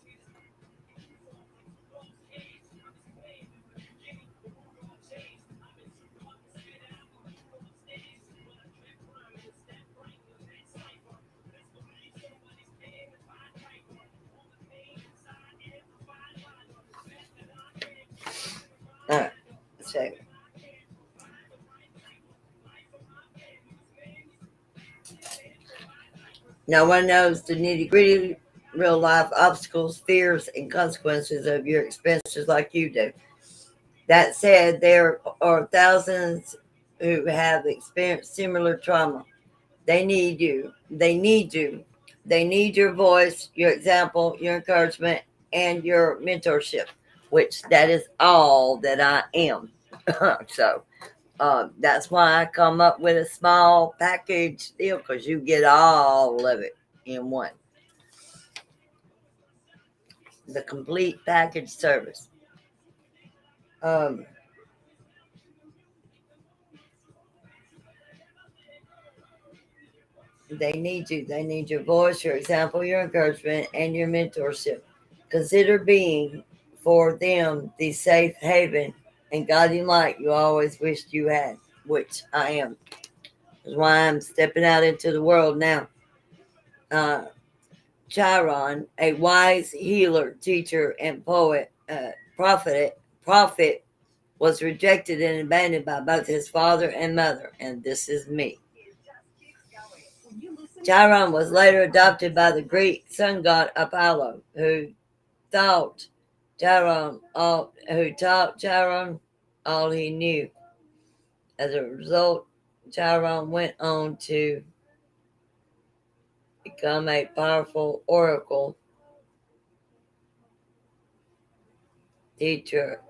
All right. So no one knows the nitty gritty, real life obstacles, fears, and consequences of your experiences like you do. That said, there are thousands who have experienced similar trauma. They need you. They need you. They need your voice, your example, your encouragement, and your mentorship, which that is all that I am. So that's why I come up with a small package deal because you get all of it in one. The complete package service. Um, they need you. They need your voice, your example, your encouragement, and your mentorship. Consider being for them the safe haven and guiding light you always wished you had, which I am. That's why I'm stepping out into the world now. Uh, Chiron, a wise healer, teacher, and prophet, was rejected and abandoned by both his father and mother, and this is me. Chiron was later adopted by the Greek sun god Apollo, taught who taught Chiron all he knew. As a result, Chiron went on to become a powerful oracle teacher.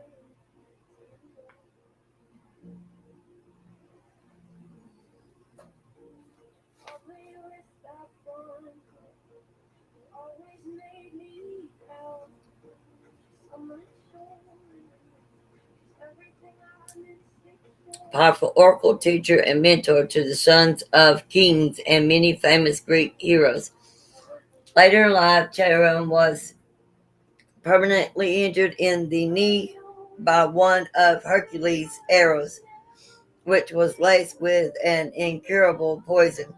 Powerful oracle teacher and mentor to the sons of kings and many famous Greek heroes. Later in life, Chiron was permanently injured in the knee by one of Hercules' arrows, which was laced with an incurable poison.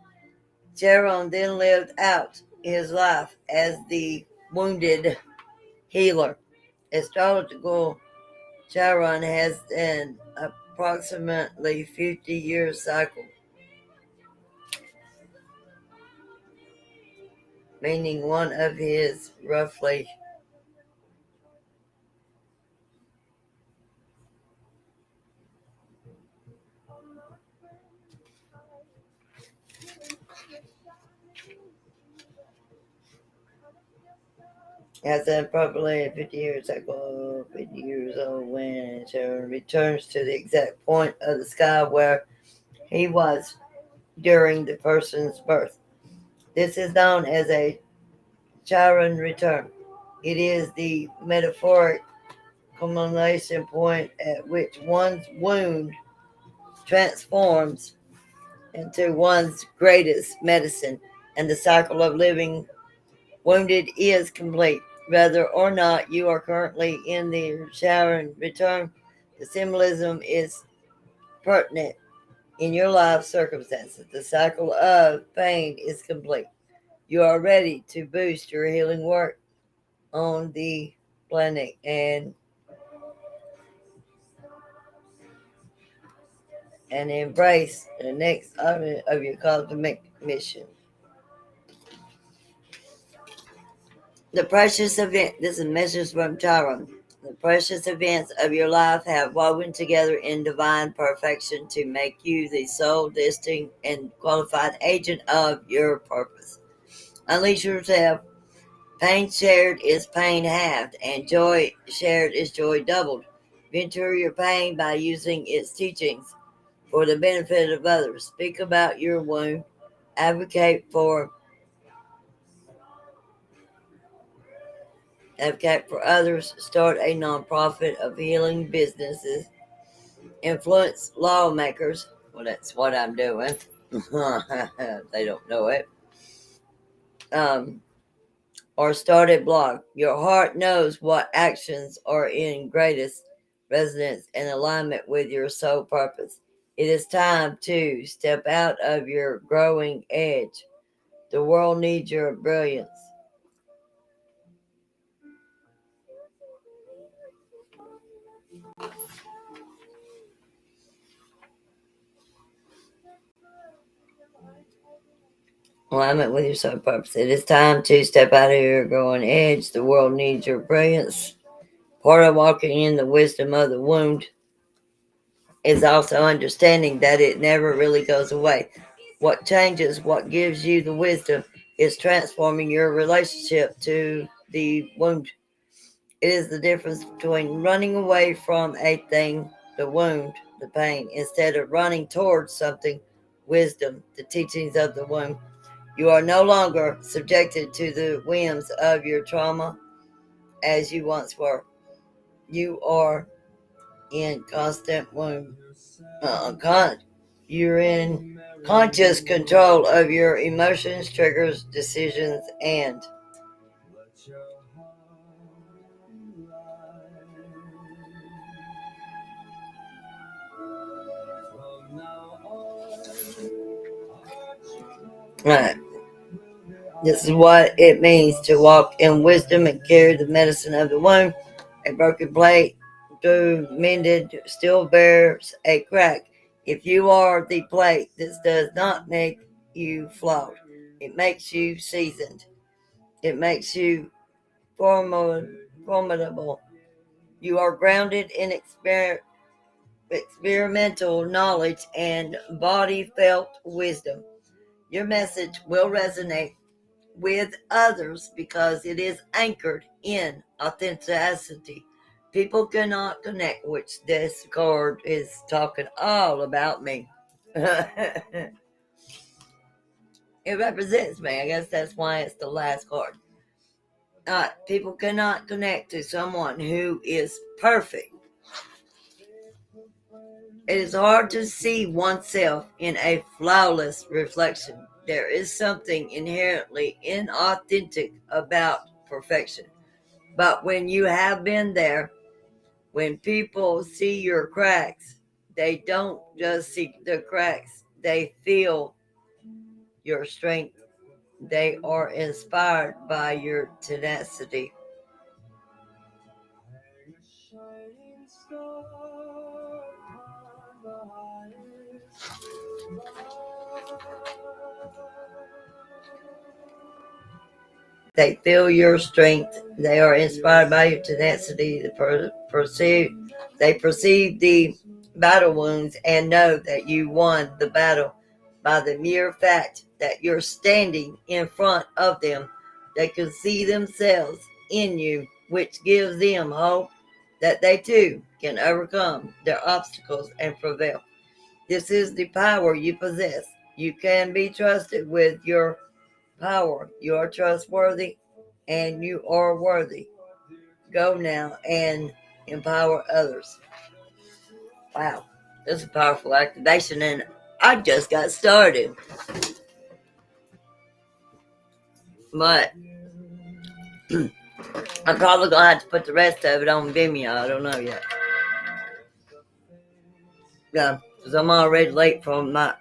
Chiron then lived out his life as the wounded healer. Astrological Chiron has an approximately 50-year cycle, meaning one of his roughly has an approximately 50 year cycle, 50 years old when Chiron returns to the exact point of the sky where he was during the person's birth. This is known as a Chiron return. It is the metaphoric culmination point at which one's wound transforms into one's greatest medicine, and the cycle of living wounded is complete. Whether or not you are currently in the Chiron return, the symbolism is pertinent in your life circumstances. The cycle of pain is complete. You are ready to boost your healing work on the planet and embrace the next element of your cosmic mission. The precious event. This is a message from Chiron. The precious events of your life have woven together in divine perfection to make you the sole, distinct, and qualified agent of your purpose. Unleash yourself. Pain shared is pain halved, and joy shared is joy doubled. Venture your pain by using its teachings for the benefit of others. Speak about your wound. Advocate for others. Start a nonprofit of healing businesses. Influence lawmakers. Well, that's what I'm doing. They don't know it. Or start a blog. Your heart knows what actions are in greatest resonance and alignment with your soul purpose. It is time to step out of your growing edge. The world needs your brilliance. Alignment with your soul purpose. It is time to step out of your growing edge. The world needs your brilliance. Part of walking in the wisdom of the wound is also understanding that it never really goes away. What changes, what gives you the wisdom, is transforming your relationship to the wound. It is the difference between running away from a thing, the wound, the pain, instead of running towards something, wisdom, the teachings of the wound. You are no longer subjected to the whims of your trauma as you once were. You are in constant wound. You're in conscious control of your emotions, triggers, decisions, and right. This is what it means to walk in wisdom and carry the medicine of the wound. A broken plate, though mended, still bears a crack. If you are the plate, this does not make you flawed. It makes you seasoned. It makes you formidable. You are grounded in experimental knowledge and body felt wisdom. Your message will resonate with others because it is anchored in authenticity. People cannot connect, which this card is talking all about me. It represents me. I guess that's why it's the last card. People cannot connect to someone who is perfect. It is hard to see oneself in a flawless reflection. There is something inherently inauthentic about perfection. But when you have been there, when people see your cracks, they don't just see the cracks, they feel your strength. They are inspired by your tenacity. They feel your strength. They are inspired by your tenacity. They perceive the battle wounds and know that you won the battle by the mere fact that you're standing in front of them. They can see themselves in you, which gives them hope that they too can overcome their obstacles and prevail. This is the power you possess. You can be trusted with your power. You are trustworthy and you are worthy. Go now and empower others. Wow, this is a powerful activation, and I just got started. But I'm probably gonna have to put the rest of it on Vimeo. I don't know yet. Yeah, because I'm already late for my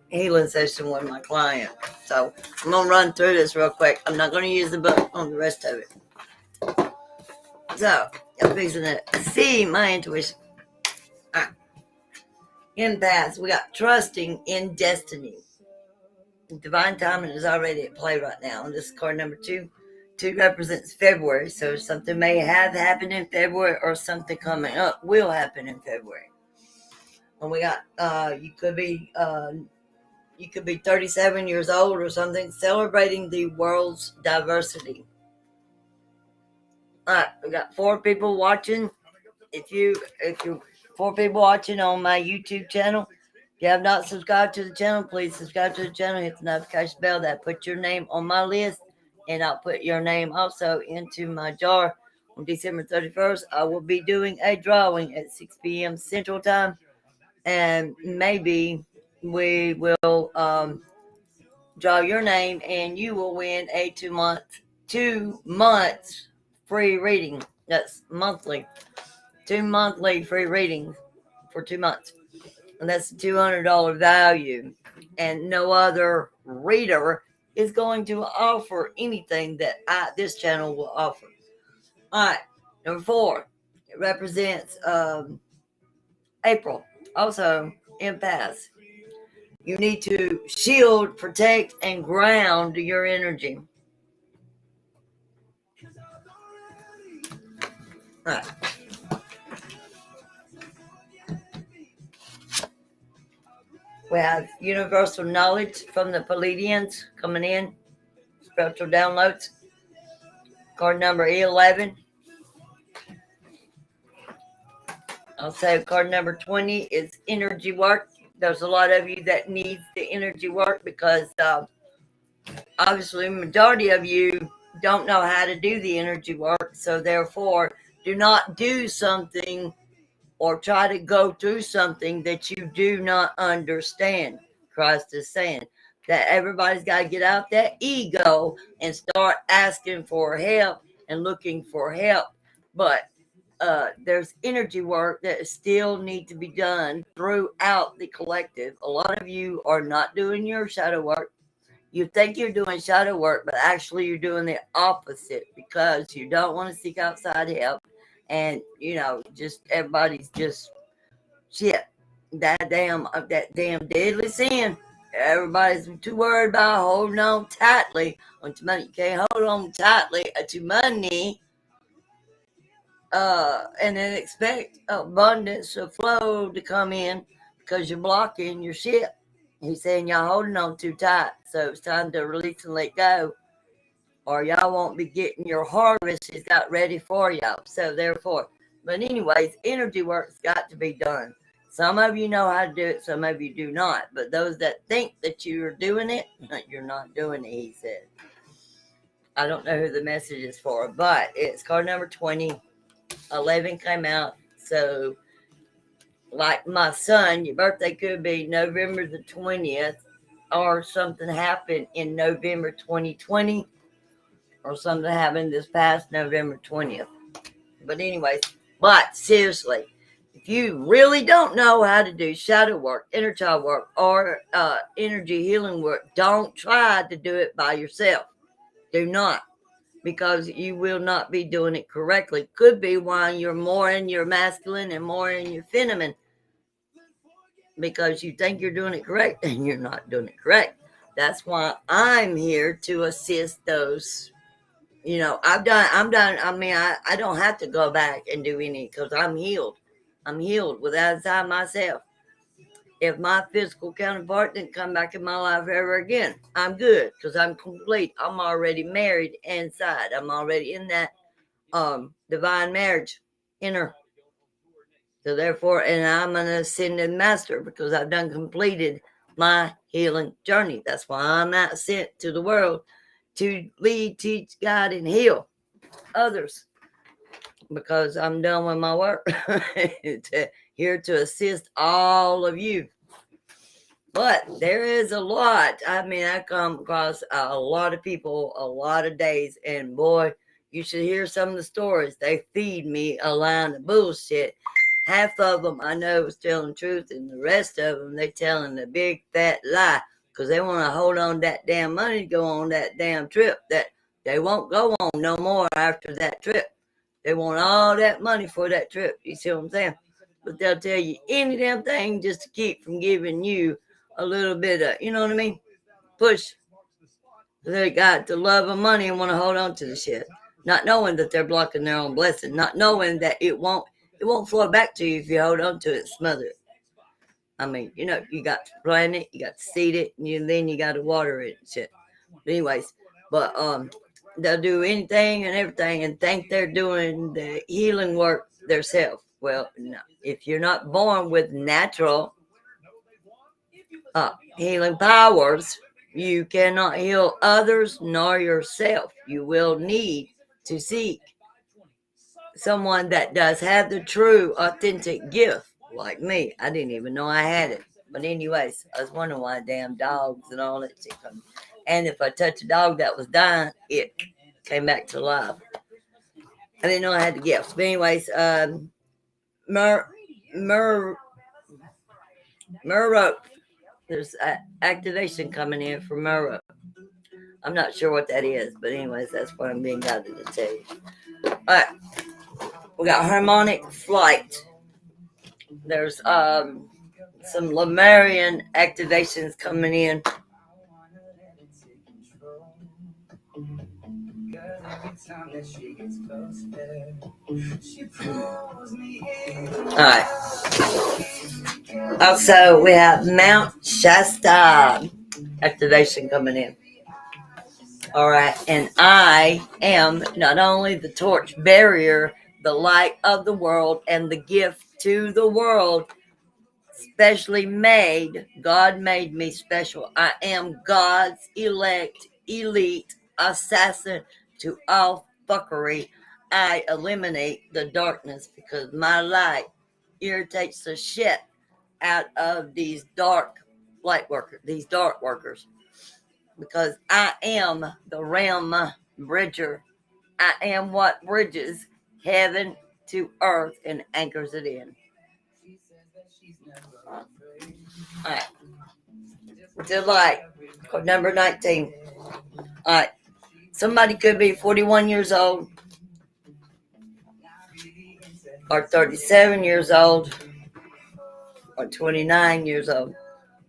healing session with my client. So I'm gonna run through this real quick. I'm not gonna use the book on the rest of it. So I'm fixing to see my intuition. Right. Empaths, we got trusting in destiny. Divine timing is already at play right now. This is card number 2. 2 represents February, so something may have happened in February or something coming up will happen in February. And we got you could be 37 years old or something, celebrating the world's diversity. All right, we got 4 people watching. If you 4 people watching on my YouTube channel. If you have not subscribed to the channel, please subscribe to the channel. Hit the notification bell. That put your name on my list, and I'll put your name also into my jar. On December 31st, I will be doing a drawing at 6 p.m. Central Time, and maybe we will draw your name, and you will win a 2 months free reading. That's monthly. 2 monthly free readings for 2 months. And that's a $200 value. And no other reader is going to offer anything that this channel will offer. All right. Number 4. It represents April. Also, impasse. You need to shield, protect, and ground your energy. All right. We have universal knowledge from the Pleiadians coming in. Spiritual downloads. Card number 11. I'll say card number 20 is energy work. There's a lot of you that needs the energy work because obviously majority of you don't know how to do the energy work. So therefore, do not do something or try to go through something that you do not understand. Christ is saying that everybody's got to get out that ego and start asking for help and looking for help. But there's energy work that still need to be done throughout the collective. A lot of you are not doing your shadow work. You think you're doing shadow work, but actually you're doing the opposite because you don't want to seek outside help. And, just everybody's just shit. That damn deadly sin. Everybody's too worried about holding on tightly onto money. You can't hold on tightly to money and then expect abundance of flow to come in because you're blocking your shit. He's saying y'all holding on too tight, so it's time to release and let go, or y'all won't be getting your harvest is got ready for y'all. So therefore, but anyways, energy work's got to be done. Some of you know how to do it, some of you do not. But those that think that you're doing it, you're not doing it, he said. I don't know who the message is for, but it's card number 20. 11 came out. So, like my son, your birthday could be November the 20th, or something happened in November 2020, or something happened this past November 20th. But anyways, but seriously, if you really don't know how to do shadow work, inner child work, or energy healing work, don't try to do it by yourself. Do not. Because you will not be doing it correctly. Could be why you're more in your masculine and more in your feminine. Because you think you're doing it correct and you're not doing it correct. That's why I'm here to assist those. I'm done. I mean, I don't have to go back and do any because I'm healed. I'm healed without inside myself. If my physical counterpart didn't come back in my life ever again, I'm good because I'm complete. I'm already married inside. I'm already in that divine marriage inner. So therefore, and I'm an ascended master because I've done completed my healing journey. That's why I'm not sent to the world to lead, teach, guide, and heal others because I'm done with my work. Here to assist all of you. But there is a lot. I mean, I come across a lot of people, a lot of days, and boy, you should hear some of the stories. They feed me a line of bullshit. Half of them I know is telling the truth, and the rest of them they telling a big fat lie because they want to hold on that damn money to go on that damn trip that they won't go on no more after that trip. They want all that money for that trip. You see what I'm saying? But they'll tell you any damn thing just to keep from giving you a little bit of, you know what I mean? Push. They got the love of money and want to hold on to the shit, not knowing that they're blocking their own blessing, not knowing that it won't flow back to you if you hold on to it, smother it. I mean, you got to plant it, you got to seed it, and then you got to water it and shit. But anyways, but they'll do anything and everything and think they're doing the healing work themselves. Well, no. If you're not born with natural healing powers, you cannot heal others nor yourself. You will need to seek someone that does have the true, authentic gift, like me. I didn't even know I had it. But anyways, I was wondering why damn dogs and all that shit come. And if I touch a dog that was dying, it came back to life. I didn't know I had the gifts. But anyways, Murrope. There's activation coming in for Murrope. I'm not sure what that is, but anyways, that's what I'm being guided to tell you. All right, we got harmonic flight. There's some Lemurian activations coming in. Alright. Also, we have Mount Shasta activation coming in. Alright, and I am not only the torch barrier, the light of the world, and the gift to the world, specially made. God made me special. I am God's elite assassin to all fuckery. I eliminate the darkness because my light irritates the shit out of these dark light workers, these dark workers. Because I am the realm bridger. I am what bridges heaven to earth and anchors it in. Alright. Delight. Code number 19. Alright. Somebody could be 41 years old, or 37 years old, or 29 years old.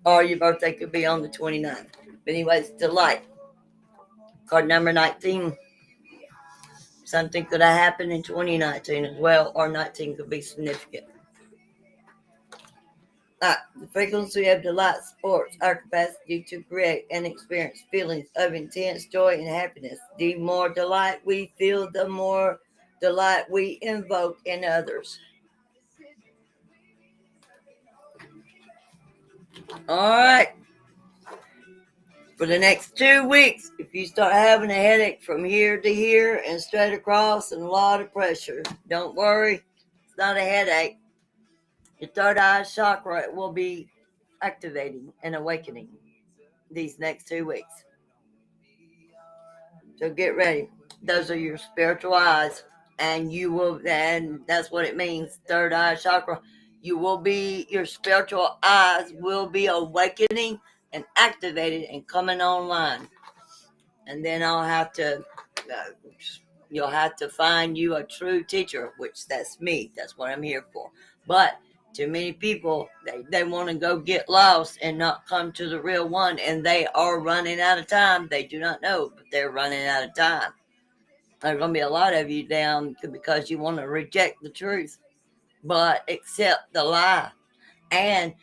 Or your birthday could be on the 29th. But anyways, delight. Card number 19. Something could have happened in 2019 as well, or 19 could be significant. The frequency of delight supports our capacity to create and experience feelings of intense joy and happiness. The more delight we feel, the more delight we invoke in others. All right. For the next 2 weeks, if you start having a headache from here to here and straight across and a lot of pressure, don't worry. It's not a headache. Your third eye chakra will be activating and awakening these next 2 weeks. So get ready. Those are your spiritual eyes. And that's what it means, third eye chakra. Your spiritual eyes will be awakening and activated and coming online. And then you'll have to find you a true teacher, which that's me. That's what I'm here for. But too many people, they want to go get lost and not come to the real one, and they are running out of time. They do not know, but they're running out of time. There's going to be a lot of you down because you want to reject the truth, but accept the lie. And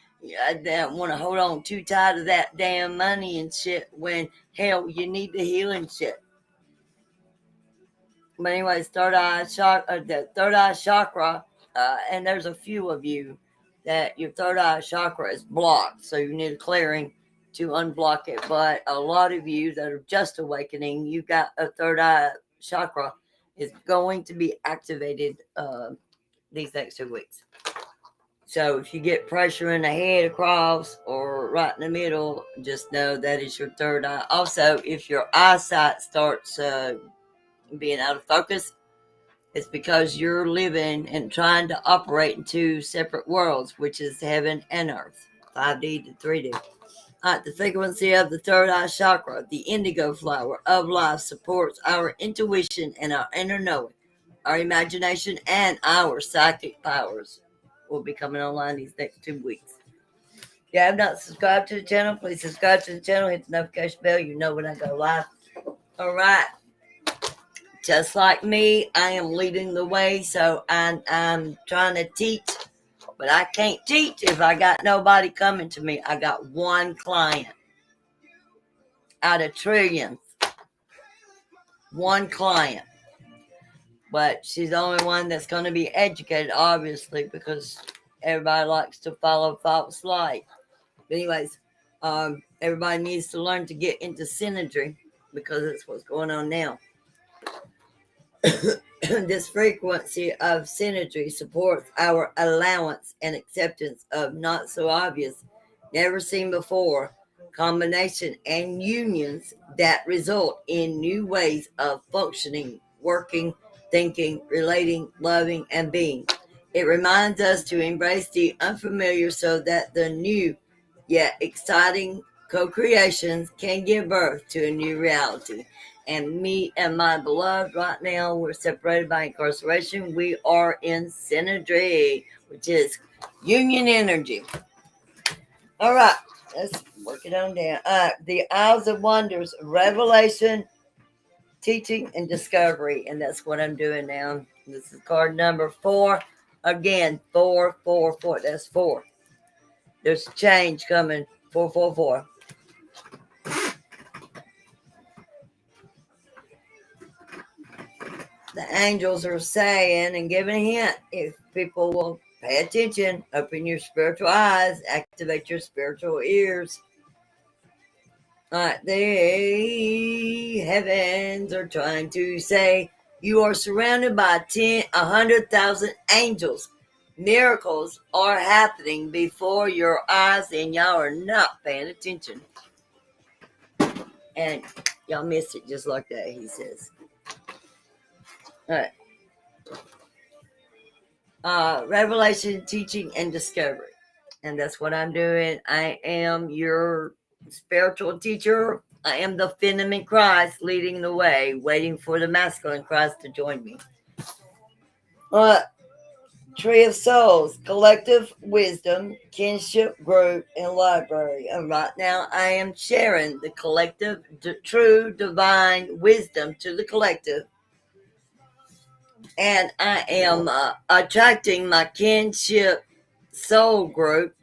don't want to hold on too tight to that damn money and shit when, hell, you need the healing shit. But anyways, the third eye chakra, and there's a few of you that your third eye chakra is blocked, so you need a clearing to unblock it. But a lot of you that are just awakening, you got a third eye chakra is going to be activated these next 2 weeks. So if you get pressure in the head across or right in the middle, just know that is your third eye. Also, if your eyesight starts being out of focus, it's because you're living and trying to operate in two separate worlds, which is heaven and earth, 5D to 3D. The frequency of the third eye chakra, the indigo flower of life, supports our intuition and our inner knowing. Our imagination and our psychic powers will be coming online these next 2 weeks. If you have not subscribed to the channel, please subscribe to the channel, hit the notification bell. You know when I go live. All right. Just like me, I am leading the way, so I'm trying to teach, but I can't teach if I got nobody coming to me. I got one client out of trillions. One client. But she's the only one that's going to be educated, obviously, because everybody likes to follow false light. But anyways, everybody needs to learn to get into synergy because that's what's going on now. This frequency of synergy supports our allowance and acceptance of not so obvious, never seen before combination and unions that result in new ways of functioning, working, thinking, relating, loving, and being. It reminds us to embrace the unfamiliar so that the new yet exciting co-creations can give birth to a new reality. And me and my beloved right now, we're separated by incarceration. We are in synergy, which is union energy. All right, let's work it on down. The Isles of Wonders, Revelation, Teaching, and Discovery. And that's what I'm doing now. This is card number 4. Again, 444. That's 4. There's change coming. 444. The angels are saying and giving a hint, if people will pay attention, open your spiritual eyes, activate your spiritual ears. The heavens are trying to say you are surrounded by 100,000 angels. Miracles are happening before your eyes, and y'all are not paying attention. And y'all missed it just like that, he says. All right. Revelation, Teaching, and Discovery. And that's what I'm doing. I am your spiritual teacher. I am the feminine Christ leading the way, waiting for the masculine Christ to join me. Tree of Souls, Collective Wisdom, Kinship Group, and Library. And right now I am sharing the collective, true divine wisdom to the collective. And I am attracting my kinship soul group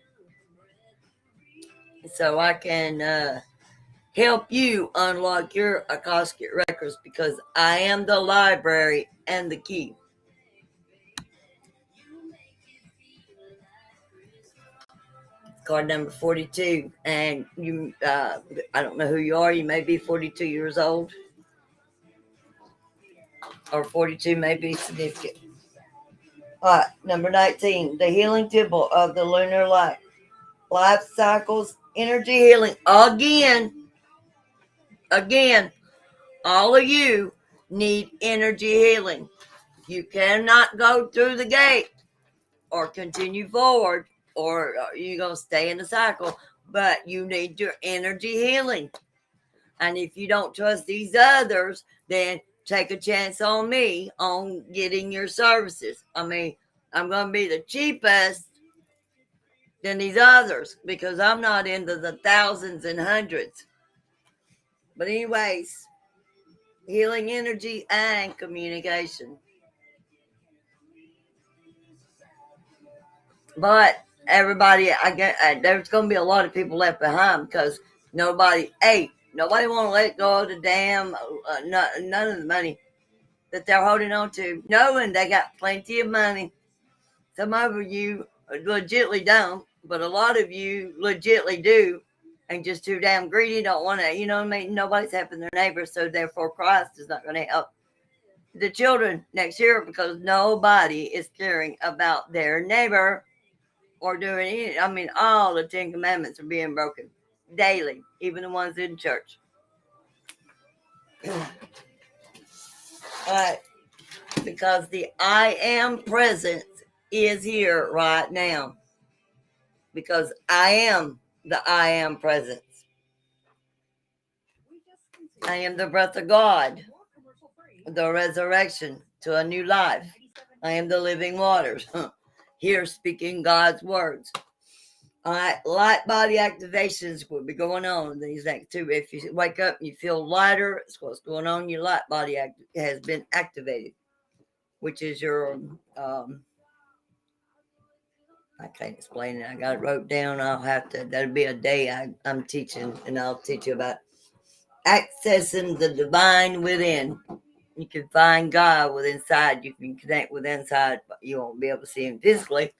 so I can help you unlock your Akashic records because I am the library and the key. Card number 42. And you, I don't know who you are. You may be 42 years old. Or 42 may be significant. All right, number 19. The Healing Temple of the Lunar Light. Life cycles, energy healing. Again, all of you need energy healing. You cannot go through the gate or continue forward, or you're going to stay in the cycle, but you need your energy healing. And if you don't trust these others, then take a chance on me on getting your services. I mean, I'm going to be the cheapest than these others because I'm not into the thousands and hundreds. But anyways, healing energy and communication. But everybody, I get there's going to be a lot of people left behind because nobody want to let go of the damn none of the money that they're holding on to, knowing they got plenty of money. Some of you legitly don't, but a lot of you legitly do, and just too damn greedy, don't want to, you know what I mean? Nobody's helping their neighbor, so therefore Christ is not going to help the children next year because nobody is caring about their neighbor or doing anything. I mean, all the 10 Commandments are being broken daily, even the ones in church. All right. Because the I am presence is here right now. Because I am the I am presence. I am the breath of God, the resurrection to a new life. I am the living waters. Here speaking God's words. All right, light body activations will be going on these next 2. If you wake up and you feel lighter, it's what's going on. Your light body has been activated, which is your I can't explain it. I got it wrote down. I'll have to. That'll be a day I'm teaching, and I'll teach you about accessing the divine within. You can find God within inside. You can connect with inside, but you won't be able to see Him physically.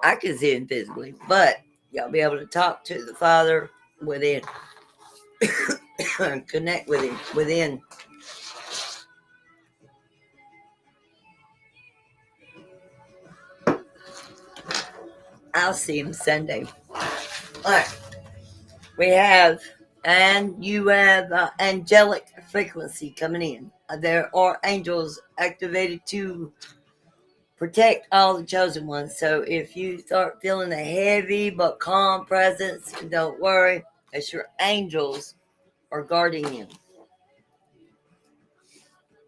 I can see Him physically, but you'll be able to talk to the Father within, and connect with Him within. I'll see Him Sunday. All right. We have, and you have angelic frequency coming in. There are angels activated to protect all the chosen ones. So if you start feeling a heavy but calm presence, don't worry. It's your angels are guarding you.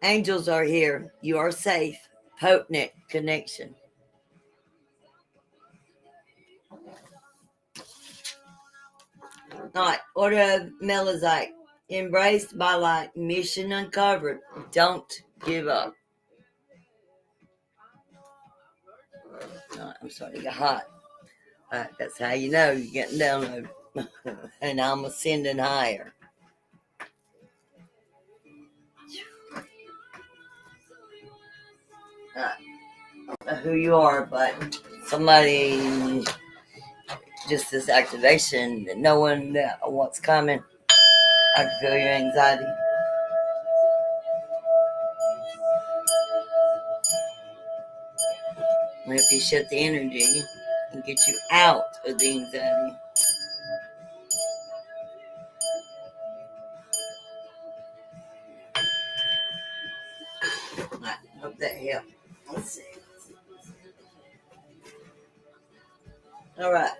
Angels are here. You are safe. Potent connection. All right. Order of Melazite. Embraced by light. Mission uncovered. Don't give up. I'm starting to get hot. That's how you know you're getting downloaded. And I'm ascending higher. I don't know who you are, but somebody, just this activation, knowing what's coming, I can feel your anxiety. I'll help you shift the energy and get you out of the anxiety. I hope that helped. Let's see. All right.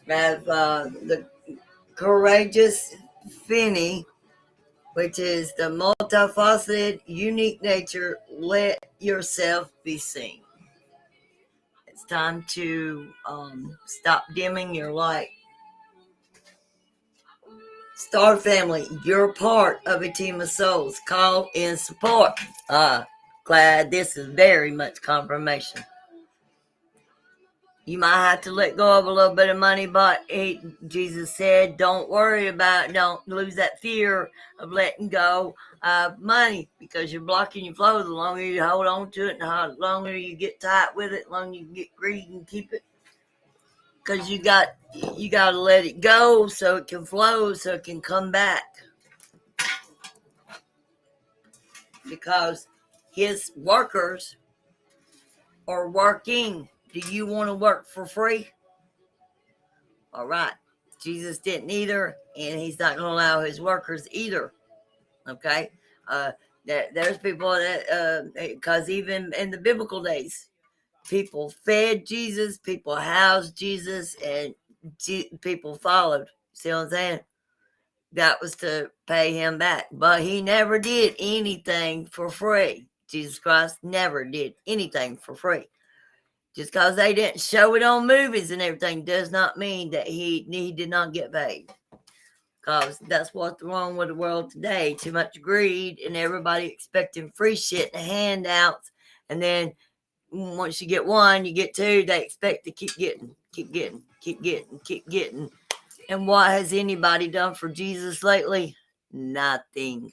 I have the courageous Finny, which is the multifaceted, unique nature. Let yourself be seen. It's time to stop dimming your light. Star family, you're part of a team of souls. Call in support. Glad this is very much confirmation. You might have to let go of a little bit of money, but Jesus said, don't worry about it. Don't lose that fear of letting go of money, because you're blocking your flow. The longer you hold on to it, and the longer you get tight with it, the longer you get greedy and keep it. Because you got to let it go so it can flow, so it can come back. Because his workers are working. Do you want to work for free? All right. Jesus didn't either, and he's not going to allow his workers either. Okay? There's people that, because even in the biblical days, people fed Jesus, people housed Jesus, and people followed. See what I'm saying? That was to pay him back. But he never did anything for free. Jesus Christ never did anything for free. Just because they didn't show it on movies and everything does not mean that he did not get paid. Because that's what's wrong with the world today. Too much greed and everybody expecting free shit and handouts. And then once you get one, you get two, they expect to keep getting. And what has anybody done for Jesus lately? Nothing.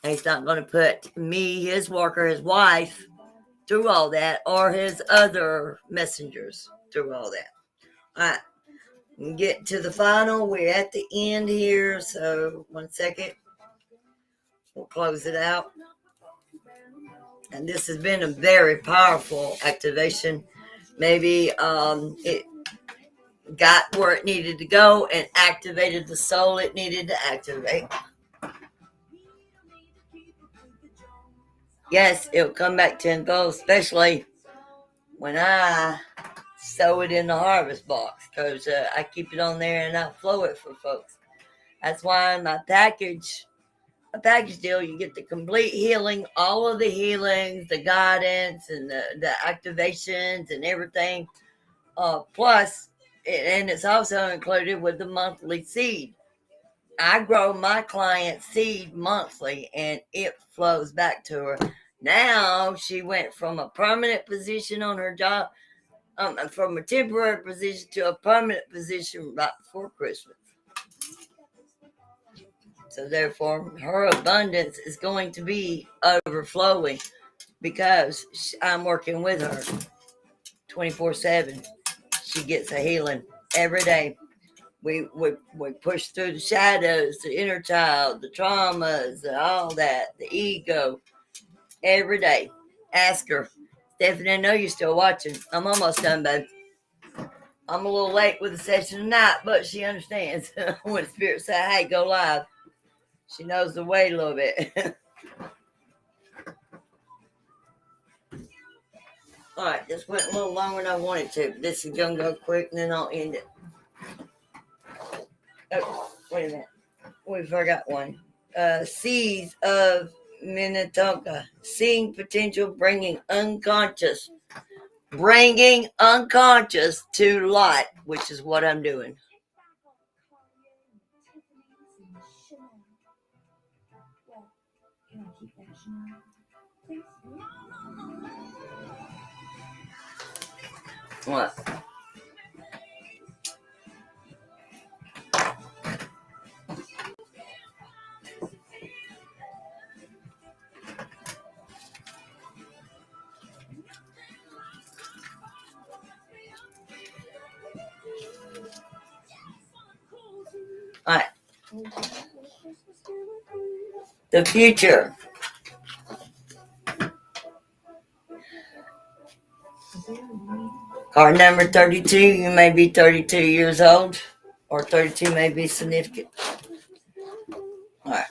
He's not going to put me, his worker, his wife, through all that, or his other messengers through all that. All right. Get to the final. We're at the end here, so 1 second. We'll close it out. And this has been a very powerful activation. Maybe it got where it needed to go and activated the soul it needed to activate. Yes, it'll come back tenfold, especially when I sow it in the harvest box, because I keep it on there and I flow it for folks. That's why in my package, a package deal. You get the complete healing, all of the healings, the guidance, and the activations and everything. Plus, and it's also included with the monthly seed. I grow my client's seed monthly, and it flows back to her. Now she went from a permanent position on her job, from a temporary position to a permanent position right before Christmas. So therefore, her abundance is going to be overflowing because I'm working with her 24/7. She gets a healing every day. We push through the shadows, the inner child, the traumas, all that, the ego, every day. Ask her, Stephanie, I know you're still watching. I'm almost done, babe. I'm a little late with the session tonight, but she understands when the spirit say, hey, go live. She knows the way a little bit. All right, this went a little longer than I wanted to. This is going to go quick, and then I'll end it. Oh, wait a minute. We forgot one. Seeds of Minnetonka. Seeing potential, bringing unconscious to light, which is what I'm doing. What? All right. The future. Card number 32. You may be 32 years old, or 32 may be significant. All right.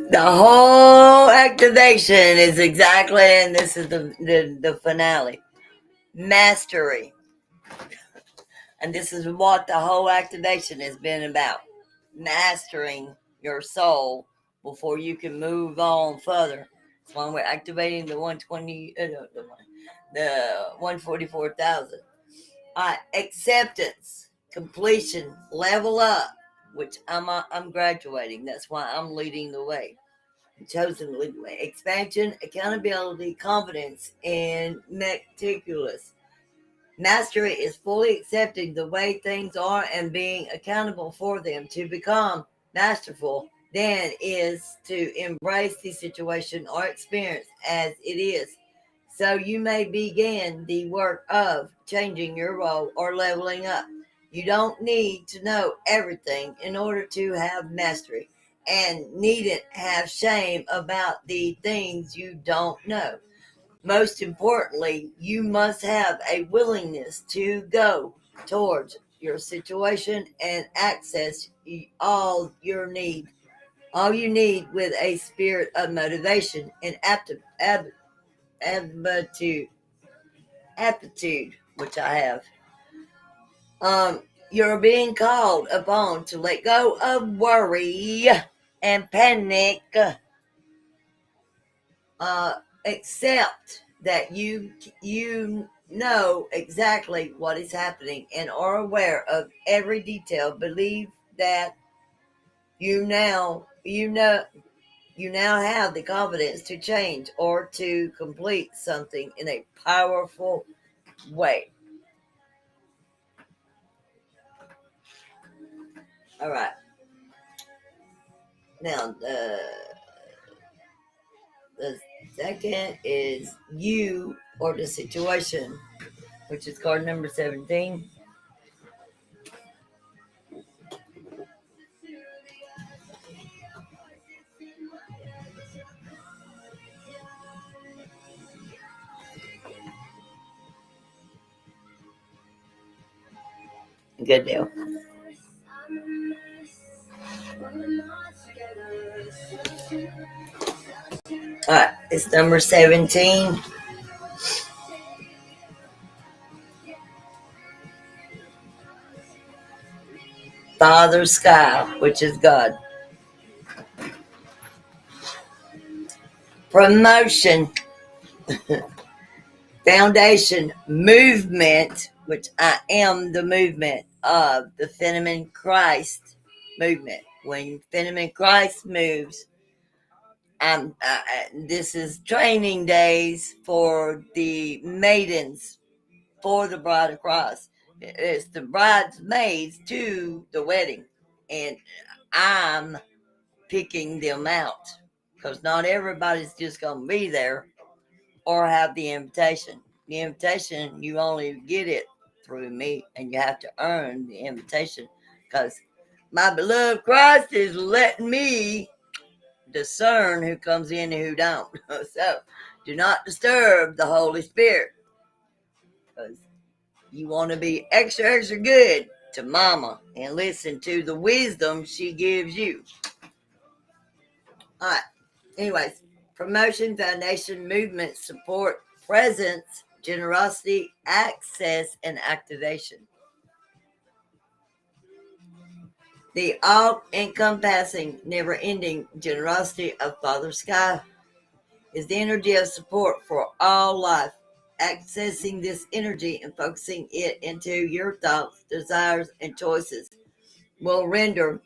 The whole activation is exactly, and this is the finale. Mastery. And this is what the whole activation has been about. Mastering your soul before you can move on further. That's why we're activating the 120, the 144,000. Acceptance, completion, level up, which I'm graduating. That's why I'm leading the way. Chosen to lead the way. Expansion, accountability, confidence, and meticulous. Mastery is fully accepting the way things are and being accountable for them. To become masterful, then, is to embrace the situation or experience as it is. So you may begin the work of changing your role or leveling up. You don't need to know everything in order to have mastery, and needn't have shame about the things you don't know. Most importantly, you must have a willingness to go towards your situation and access all you need with a spirit of motivation and aptitude, which I have. You're being called upon to let go of worry and panic. Accept that you know exactly what is happening and are aware of every detail. Believe that you now have the confidence to change or to complete something in a powerful way. All right. Now the second is you or the situation, which is card number 17. Good deal. All right, it's number 17. Father Sky, which is God. Promotion, foundation, movement, which I am the movement of the Phenomenon Christ movement. When Phenomenon Christ moves, this is training days for the maidens, for the bride of Christ. It's the bridesmaids to the wedding, and I'm picking them out because not everybody's just going to be there or have the invitation. The invitation, you only get it through me, and you have to earn the invitation because my beloved Christ is letting me discern who comes in and who don't. So do not disturb the Holy Spirit because you want to be extra good to Mama and listen to the wisdom she gives you. All right. Anyways, promotion, foundation, movement, support, presence, generosity, access, and activation. The all-encompassing, never-ending generosity of Father Sky is the energy of support for all life. Accessing this energy and focusing it into your thoughts, desires, and choices will render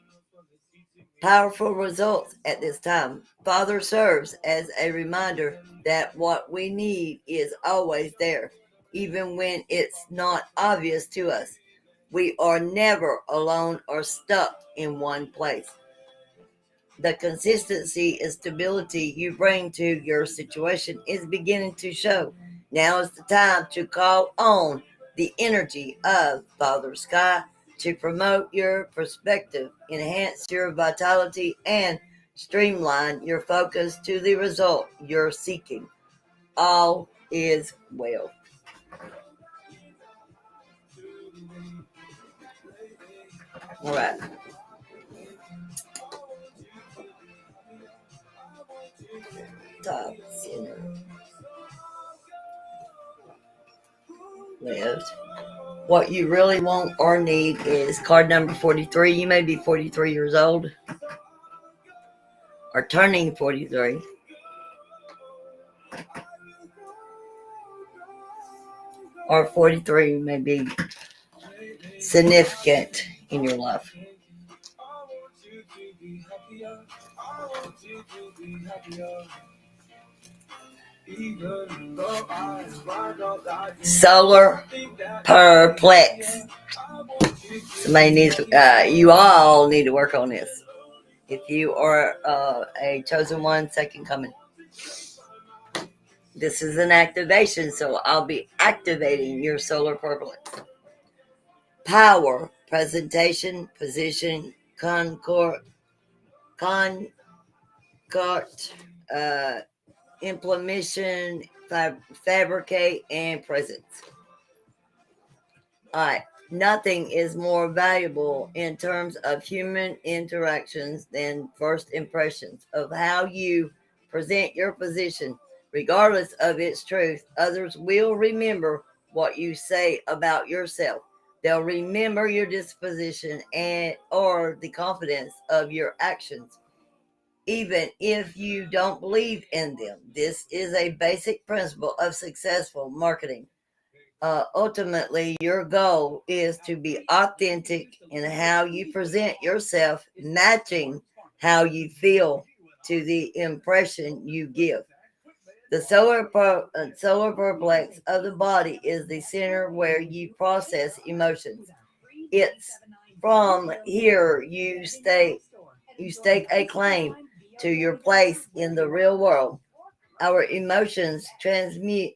powerful results at this time. Father serves as a reminder that what we need is always there, even when it's not obvious to us. We are never alone or stuck in one place. The consistency and stability you bring to your situation is beginning to show. Now is the time to call on the energy of Father Sky to promote your perspective, enhance your vitality, and streamline your focus to the result you're seeking. All is well. All right. Top center. Left. What you really want or need is card number 43. You may be 43 years old or turning 43. Or 43 may be significant in your life. Solar perplex. Somebody needs, you all need to work on this. If you are a chosen one, second coming. This is an activation, so I'll be activating your solar perplex. Power, presentation, position, concord, implementation, fabricate, and presence. All right. Nothing is more valuable in terms of human interactions than first impressions of how you present your position. Regardless of its truth, others will remember what you say about yourself. They'll remember your disposition and or the confidence of your actions, even if you don't believe in them. This is a basic principle of successful marketing. Ultimately, your goal is to be authentic in how you present yourself, matching how you feel to the impression you give. The solar perplex of the body is the center where you process emotions. It's from here you stake a claim to your place in the real world. Our emotions transmute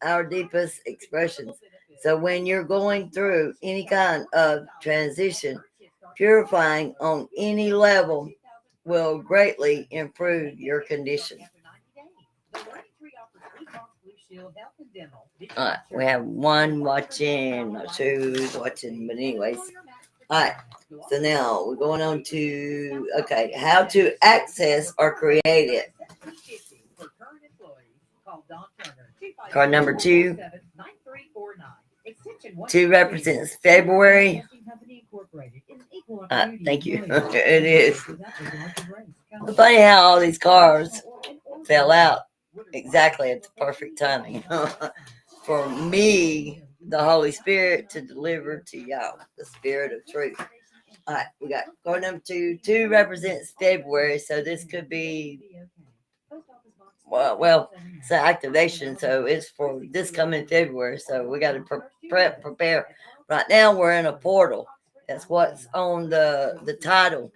our deepest expressions. So when you're going through any kind of transition, purifying on any level will greatly improve your condition. All right, we have one watching, not sure who's watching, but anyways. All right, so now we're going on to, okay, how to access or create it. Card number 2. 2 represents February. Thank you. It is. It's funny how all these cars fell out exactly at the perfect timing for me, the Holy Spirit, to deliver to y'all the Spirit of truth. All right, we got card number 2. 2 represents February, so this could be well, it's an activation, so it's for this coming February. So we got to prepare. Right now, we're in a portal. That's what's on the title,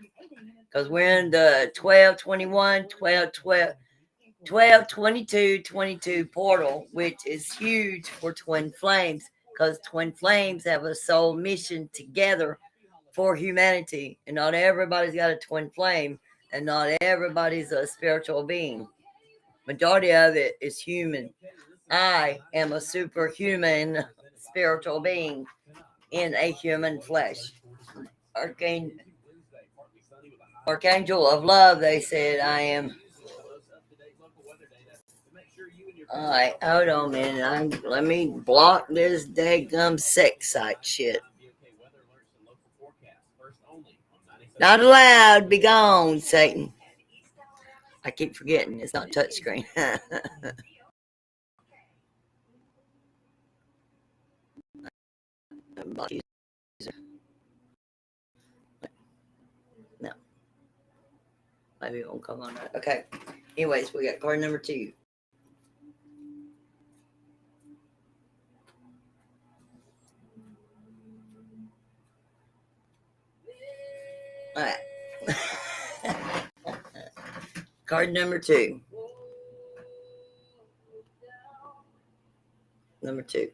because we're in the 12/21, 22 portal, which is huge for Twin Flames, because Twin Flames have a soul mission together for humanity, and not everybody's got a twin flame, and not everybody's a spiritual being. Majority of it is human. I am a superhuman spiritual being in a human flesh. Archangel of love, they said I am. Alright, hold on a minute. Let me block this daggum sex site shit. Not allowed. Be gone, Satan. I keep forgetting it's not touchscreen. No. Maybe it won't come on. Okay. Anyways, we got card number 2. All right. Card number 2. Number 2.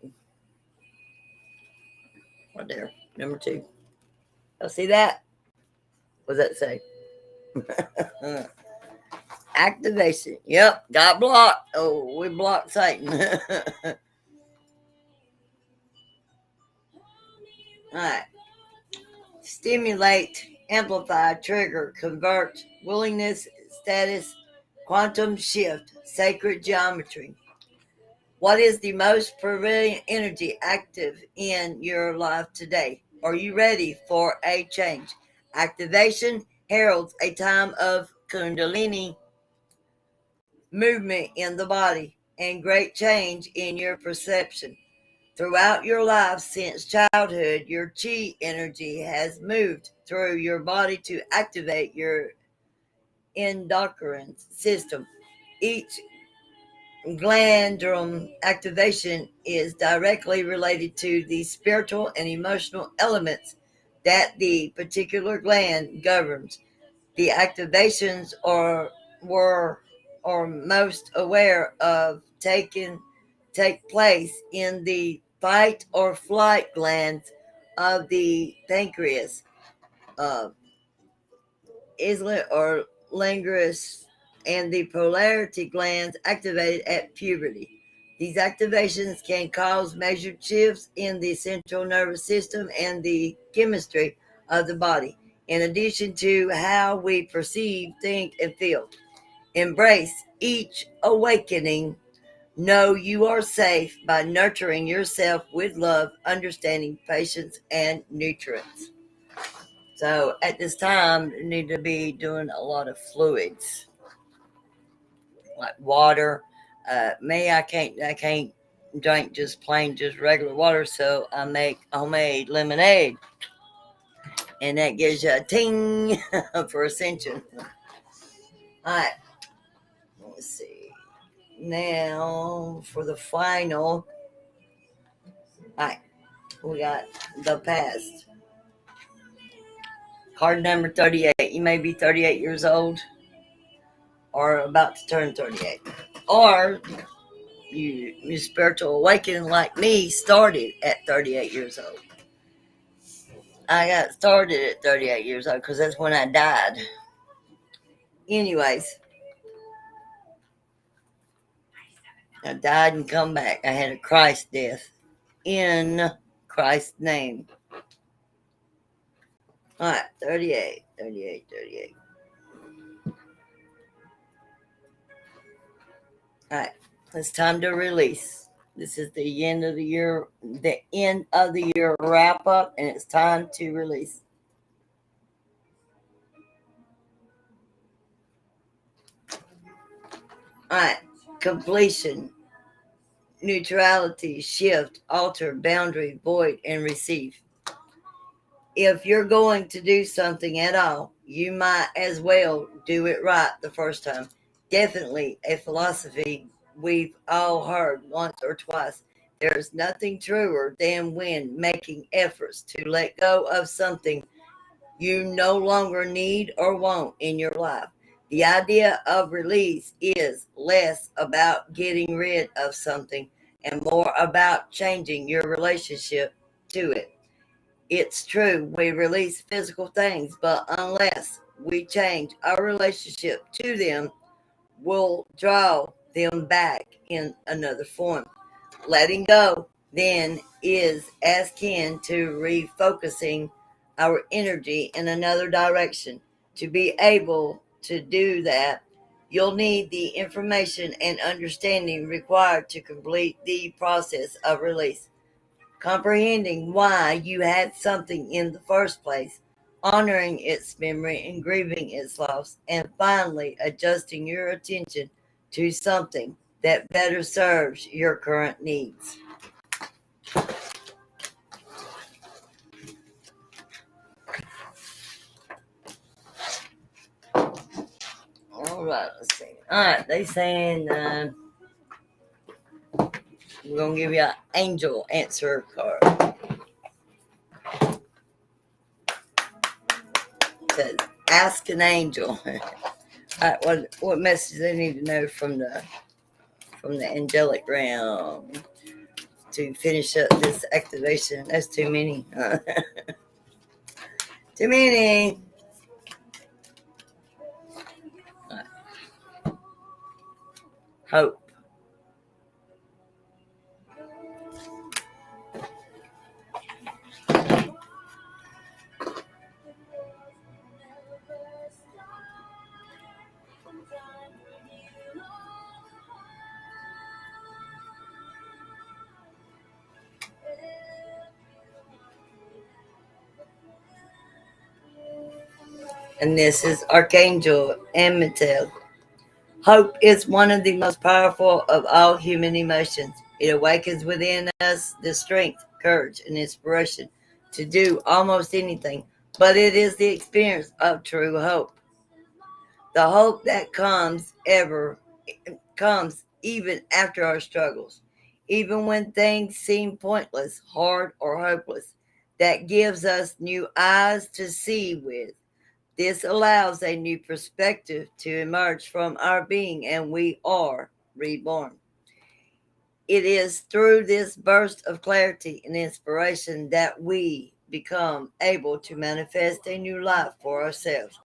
Right there. Number 2. Y'all see that? What does that say? Activation. Yep, got blocked. Oh, we blocked Satan. All right. Stimulate, amplify, trigger, convert, willingness, status, quantum shift, sacred geometry. What is the most prevalent energy active in your life today? Are you ready for a change? Activation heralds a time of Kundalini movement in the body and great change in your perception. Throughout your life since childhood, your chi energy has moved through your body to activate your endocrine system. Each glandrum activation is directly related to the spiritual and emotional elements that the particular gland governs. The activations are most aware of take place in the fight or flight glands of the pancreas, islet or languorous, and the polarity glands activated at puberty. These activations can cause measured shifts in the central nervous system and the chemistry of the body, in addition to how we perceive, think, and feel. Embrace each awakening. Know you are safe by nurturing yourself with love, understanding, patience, and nutrients. So at this time, you need to be doing a lot of fluids, like water. I can't drink just regular water, so I make homemade lemonade, and that gives you a ting for ascension. All right, let's see. Now for the final. All right, we got the past. Card number 38. You may be 38 years old or about to turn 38. Or your spiritual awakening like me started at 38 years old. I got started at 38 years old because that's when I died. Anyways, I died and come back. I had a Christ death in Christ's name. All right, 38. All right, it's time to release. This is the end of the year wrap up, and it's time to release. All right. Completion, neutrality, shift, alter, boundary, void, and receive. If you're going to do something at all, you might as well do it right the first time. Definitely a philosophy we've all heard once or twice. There's nothing truer than when making efforts to let go of something you no longer need or want in your life. The idea of release is less about getting rid of something and more about changing your relationship to it. It's true, we release physical things, but unless we change our relationship to them, we'll draw them back in another form. Letting go, then, is as kin to refocusing our energy in another direction. To be able to do that, you'll need the information and understanding required to complete the process of release. Comprehending why you had something in the first place, honoring its memory and grieving its loss, and finally adjusting your attention to something that better serves your current needs. All right, let's see. All right, they saying we're gonna give you an angel answer card. It says, ask an angel. All right, what message they need to know from the angelic realm to finish up this activation? That's too many. Too many. Right. Hope. And this is Archangel Amitel. Hope is one of the most powerful of all human emotions. It awakens within us the strength, courage, and inspiration to do almost anything. But it is the experience of true hope. The hope that comes even after our struggles, even when things seem pointless, hard, or hopeless. That gives us new eyes to see with. This allows a new perspective to emerge from our being, and we are reborn. It is through this burst of clarity and inspiration that we become able to manifest a new life for ourselves.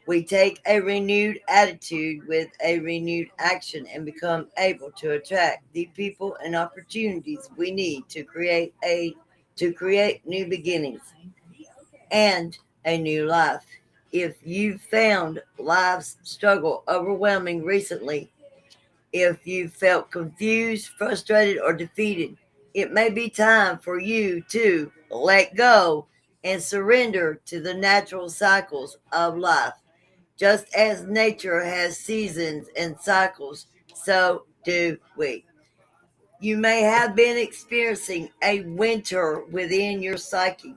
We take a renewed attitude with a renewed action and become able to attract the people and opportunities we need to create new beginnings and a new life. If you found life's struggle overwhelming recently, if you felt confused, frustrated, or defeated, it may be time for you to let go and surrender to the natural cycles of life. Just as nature has seasons and cycles, so do we. You may have been experiencing a winter within your psyche.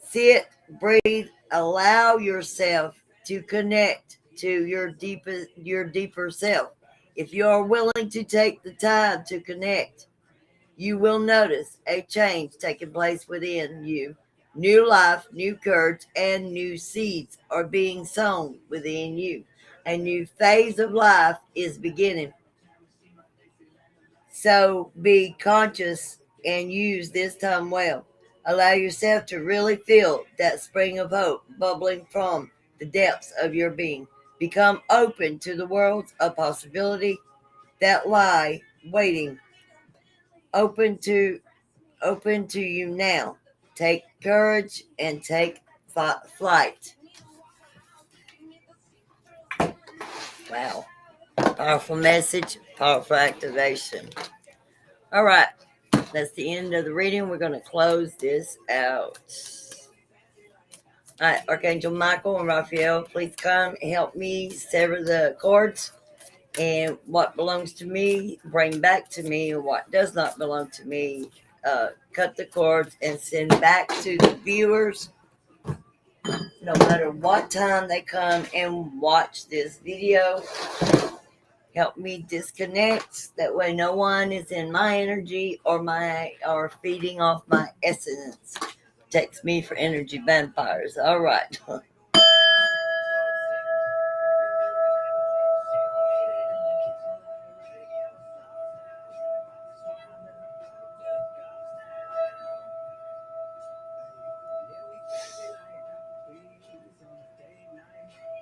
Sit, breathe, allow yourself to connect to your deeper self. If you are willing to take the time to connect, you will notice a change taking place within you. New life, new courage, and new seeds are being sown within you. A new phase of life is beginning. So be conscious and use this time well. Allow yourself to really feel that spring of hope bubbling from the depths of your being. Become open to the worlds of possibility that lie waiting, open to you now. Take courage and take flight. Wow. Powerful message, powerful activation. All right. That's the end of the reading. We're going to close this out. All right, Archangel Michael and Raphael, please come and help me sever the cords And what belongs to me, bring back to me. And what does not belong to me, cut the cords and send back to the viewers, no matter what time they come and watch this video. Help me disconnect. That way no one is in my energy or feeding off my essence. Takes me for energy vampires. All right.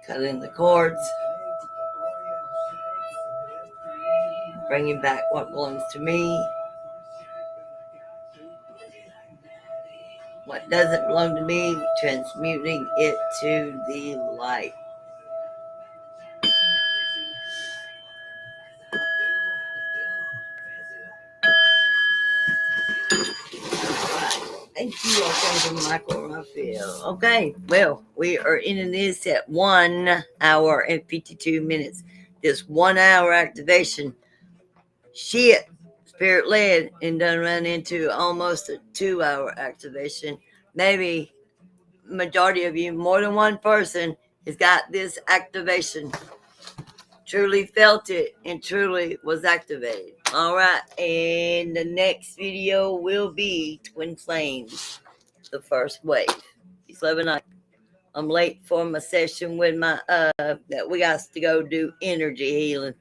Cutting the cords. Bringing back what belongs to me. What doesn't belong to me, transmuting it to the light. Thank you, okay, Michael Raphael. Okay, well, we are ending this at 1 hour and 52 minutes. This 1 hour activation, shit, spirit led, and done run into almost a 2 hour activation. Maybe majority of you, more than one person, has got this activation. Truly felt it and truly was activated. All right, and the next video will be Twin Flames, the first wave. Peace, love, and light. I'm late for my session with my that we got to go do energy healing.